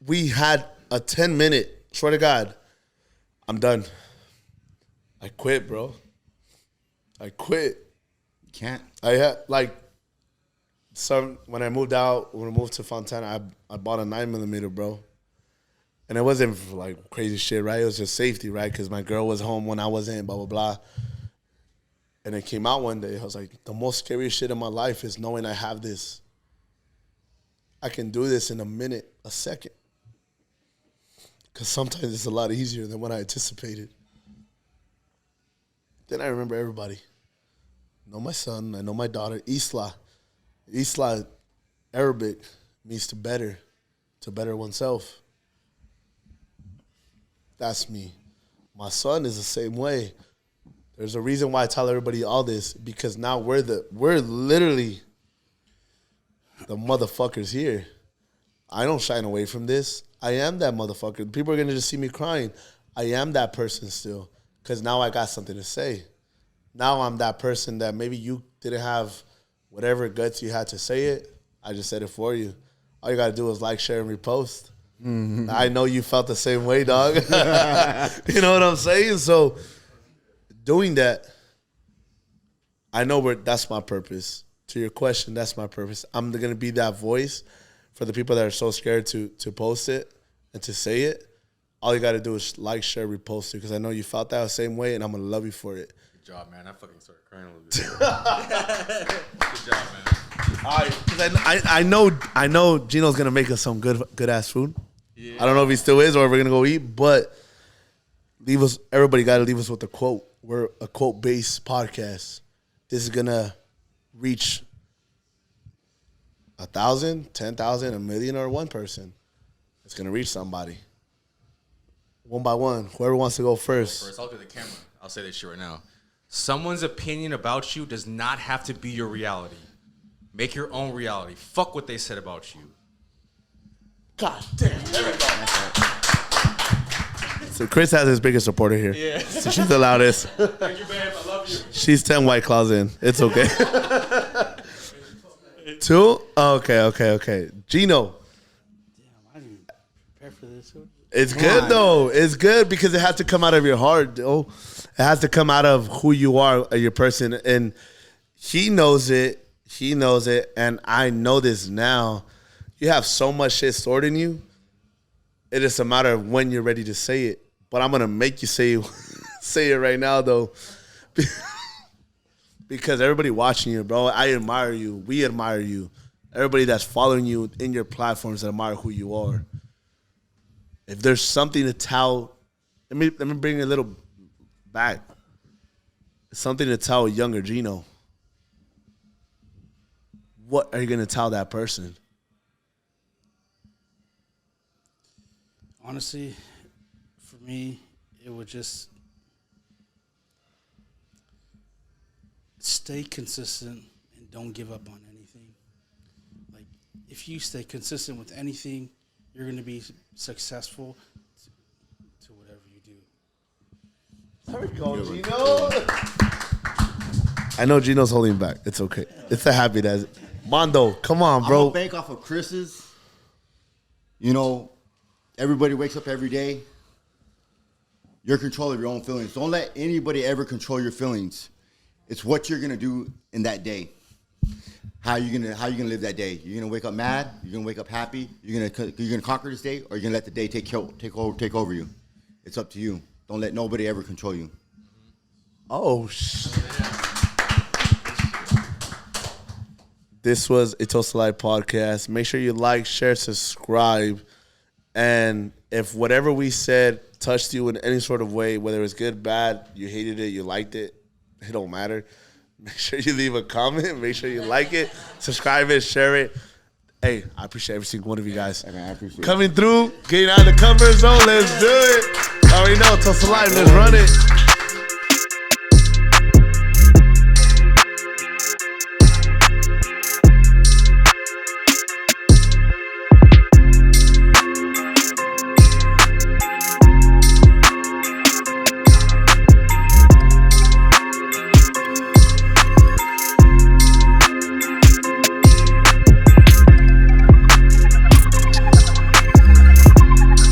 we had a 10-minute, swear to God, I'm done. I quit, bro. I quit. You can't. I had, when I moved to Fontana, I bought a 9mm, bro. And it wasn't for like crazy shit, right? It was just safety, right? Because my girl was home when I wasn't, blah, blah, blah. And it came out one day. I was like, the most scariest shit in my life is knowing I have this. I can do this in a minute, a second. Because sometimes it's a lot easier than what I anticipated. Then I remember everybody. I know my son. I know my daughter, Isla. Isla, Arabic, means to better oneself. That's me. My son is the same way. There's a reason why I tell everybody all this, because now we're literally the motherfuckers here. I don't shine away from this. I am that motherfucker. People are gonna just see me crying. I am that person still, because now I got something to say. Now I'm that person that maybe you didn't have whatever guts you had to say it. I just said it for you. All you gotta do is like, share, and repost. Mm-hmm. I know you felt the same way, dog. You know what I'm saying? So doing that, I know that's my purpose. To your question, that's my purpose. I'm going to be that voice for the people that are so scared to post it and to say it. All you got to do is like, share, repost it, because I know you felt that same way, and I'm going to love you for it. Good job, man. I fucking started crying a little bit. Good job, man. All right, because I know Gino's going to make us some good ass food. Yeah. I don't know if he still is or if we're going to go eat, but everybody got to leave us with a quote. We're a quote-based podcast. This is going to reach 1,000, 10,000, 1 million, or one person. It's going to reach somebody. One by one. Whoever wants to go first. I'll do the camera. I'll say this shit right now. Someone's opinion about you does not have to be your reality. Make your own reality. Fuck what they said about you. God damn. There we go. So Chris has his biggest supporter here. Yeah. So she's the loudest. Thank you, babe. I love you. She's 10 White Claws in. It's okay. 2? Okay. Gino. Damn, I didn't prepare for this. It's good, though. It's good because it has to come out of your heart, though. It has to come out of who you are, your person, and he knows it. He knows it, and I know this now. You have so much shit stored in you. It is a matter of when you're ready to say it. But I'm gonna make you say it right now, though, because everybody watching you, bro. I admire you. We admire you. Everybody that's following you in your platforms that admire who you are. If there's something to tell, let me bring a little back. Something to tell younger Gino. What are you gonna tell that person? Honestly, for me, it would just stay consistent and don't give up on anything. Like, if you stay consistent with anything, you're going to be successful to whatever you do. There we go, Gino. I know Gino's holding back. It's okay. It's a habit. Mando, come on, bro. I'm gonna bank off of Chris's. You know, everybody wakes up every day. You're in control of your own feelings. Don't let anybody ever control your feelings. It's what you're gonna do in that day. How you gonna live that day? You're gonna wake up mad. You're gonna wake up happy. You're gonna conquer this day, or you're gonna let the day take over you. It's up to you. Don't let nobody ever control you. Oh shit. This was a Toast to Life podcast. Make sure you like, share, subscribe, and if whatever we said touched you in any sort of way, whether it's good, bad, you hated it, you liked it, it don't matter. Make sure you leave a comment. Make sure you like it, subscribe it, share it. Hey, I appreciate every single one of you guys. I appreciate coming through, getting out of the comfort zone. Let's do it. I already know, Toast to Life. Let's run it.